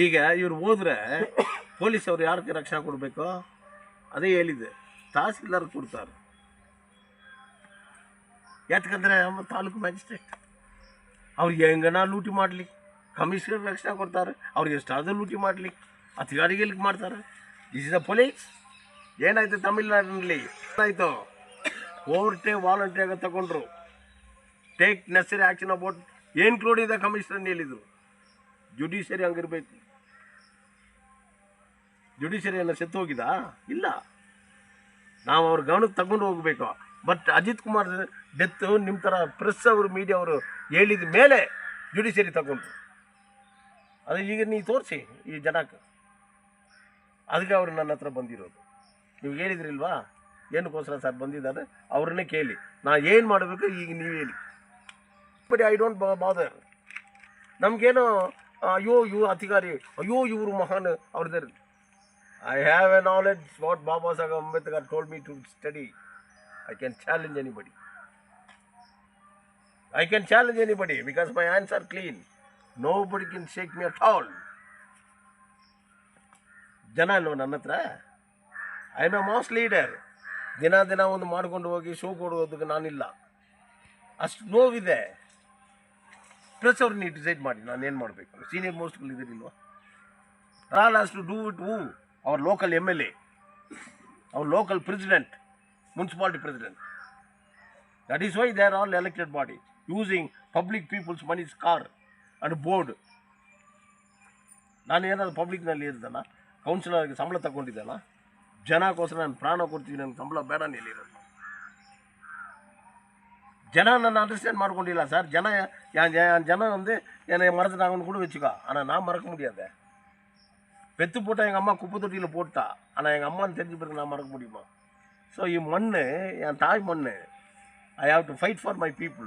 ಈಗ ಇವ್ರು ಹೋದರೆ ಪೊಲೀಸ್ ಅವರು ಯಾರಿಗೆ ರಕ್ಷಣೆ ಕೊಡಬೇಕು? ಅದೇ ಹೇಳಿದೆ, ತಹಸೀಲ್ದಾರ್ ಕೊಡ್ತಾರೆ. ಯಾಕಂದರೆ ತಾಲೂಕು ಮ್ಯಾಜಿಸ್ಟ್ರೇಟ್ ಅವ್ರಿಗೆ ಹೆಂಗನ ಲೂಟಿ ಮಾಡಲಿ, ಕಮಿಷನರ್ ರಕ್ಷಣೆ ಕೊಡ್ತಾರೆ. ಅವ್ರಿಗೆ ಎಷ್ಟಾದರೂ ಲೂಟಿ ಮಾಡಲಿ, ಅತಿಗಾಡಿಗೆ ಮಾಡ್ತಾರೆ. This is a police. ಏನಾಯಿತು ತಮಿಳ್ನಾಡಿನಲ್ಲಿ? ಏನಾಯಿತು? ಕೋರ್ಟೇ ವಾಲಂಟ್ರಿಯಾಗಿ ತಗೊಂಡ್ರು. ಟೇಕ್ ನೆಸರಿ ಆ್ಯಕ್ಷನ್ ಅಬೌಟ್ ಇನ್ಕ್ಲೂಡ್ ಇದೆ ಕಮಿಷನರ್ ಹೇಳಿದರು. ಜುಡಿಷರಿ ಹಂಗಿರ್ಬೇಕು. ಜುಡಿಷರಿ ಎಲ್ಲ ಸೆತ್ತು ಹೋಗಿದಾ? ಇಲ್ಲ. ನಾವು ಅವ್ರ ಗಮನಕ್ಕೆ ತಗೊಂಡು ಹೋಗಬೇಕು. ಬಟ್ ಅಜಿತ್ ಕುಮಾರ್ ಡೆತ್ತು ನಿಮ್ಮ ಥರ ಪ್ರೆಸ್ ಅವರು ಮೀಡಿಯಾ ಅವರು ಹೇಳಿದ ಮೇಲೆ ಜುಡಿಷರಿ ತಗೊಂಡ್ರು. ಅದು ಈಗ ನೀವು ತೋರಿಸಿ ಈ ಜನಕ್ಕೆ, ಅದಕ್ಕೆ ಅವ್ರು ನನ್ನ ಹತ್ರ ಬಂದಿರೋದು. ನೀವು ಹೇಳಿದ್ರಿಲ್ವಾ ಏನಕ್ಕೋಸ್ಕರ ಸರ್ ಬಂದಿದ್ದಾರೆ, ಅವ್ರನ್ನೇ ಕೇಳಿ ನಾ ಏನು ಮಾಡಬೇಕು ಈಗ ನೀವು ಹೇಳಿ. But I don't bother. ನಮಗೇನೋ ಅಯ್ಯೋ ಇವ್ರು ಅಧಿಕಾರಿ, ಅಯ್ಯೋ ಇವರು ಮಹಾನ್ ಅವ್ರದ್ದು. I have a knowledge what Baba Saheb Ambedkar told me to study. I can challenge anybody. I can challenge anybody because my hands are clean. Nobody can shake me at all. ಜನ ಅಲ್ವ ನನ್ನ ಹತ್ರ. I am a mass leader. ದಿನ ಒಂದು ಮಾಡ್ಕೊಂಡು ಹೋಗಿ show ಕೊಡೋದಕ್ಕೆ ನಾನಿಲ್ಲ, ಅಷ್ಟು ನೋವಿದೆ. ಪ್ಲಸ್ ಅವ್ರು ನೀವು ಡಿಸೈಡ್ ಮಾಡಿ ನಾನು ಏನು ಮಾಡಬೇಕು. ಸೀನಿಯರ್ ಮೋಸ್ಟ್ಗಳು ಇದ್ದೀರಿಲ್ವ, all has to do it. Who our local MLA, our local president, municipality president. That is why they are all elected body, using public people's money's car and board. ನಾನು ಏನಾದ್ರು ಪಬ್ಲಿಕ್ನಲ್ಲಿ ಇರ್ತಾನ, ಕೌನ್ಸಿಲರ್ಗೆ ಸಂಬಳ ತಗೊಂಡಿದ್ದಾನ, ಜನಕ್ಕೋಸ್ಕರ ನಾನು ಪ್ರಾಣ ಕೊಡ್ತೀವಿ, ನನಗೆ ಸಂಬಳ ಬೇಡ ನಿಲ್ಲಿರೋದು. ಜನ ನನ್ನ ಅಂಡರ್ಸ್ಟ್ಯಾಂಡ್ ಮಾಡ್ಕೊಂಡಿಲ್ಲ சார். ஜனம் வந்து என்னை மறந்துட்டாங்கன்னு கூட வச்சுக்கோ, ஆனால் நான் மறக்க முடியாது. பெற்று போட்டால் எங்கள் அம்மா குப்பை தொட்டியில் போட்டா, ஆனால் எங்கள் அம்மான்னு தெரிஞ்ச பிறகு நான் மறக்க முடியுமா? ஸோ மண் என் தாய் மண். I have to fight for my people.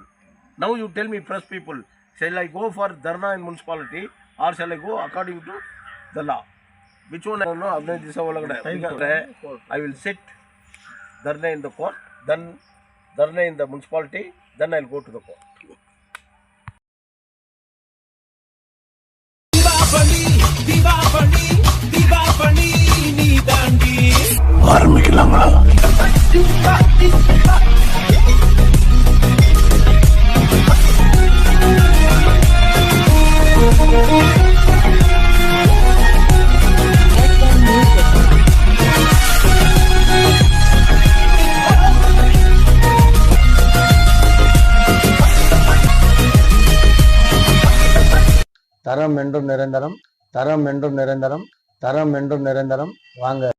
Now you tell me press people, shall I go for dharna in municipality or shall I go according to the law? Which one? 15 ದಿವಸ ಒಳಗಡೆ I will sit dharna in the court, then dharna in the municipality, then I will go to the court. ஆரம்பிக்கலாங்களா? தரம் என்றும் நிரந்தரம், தரம் என்றும் நிரந்தரம், தரம் என்றும் நிரந்தரம். வாங்க.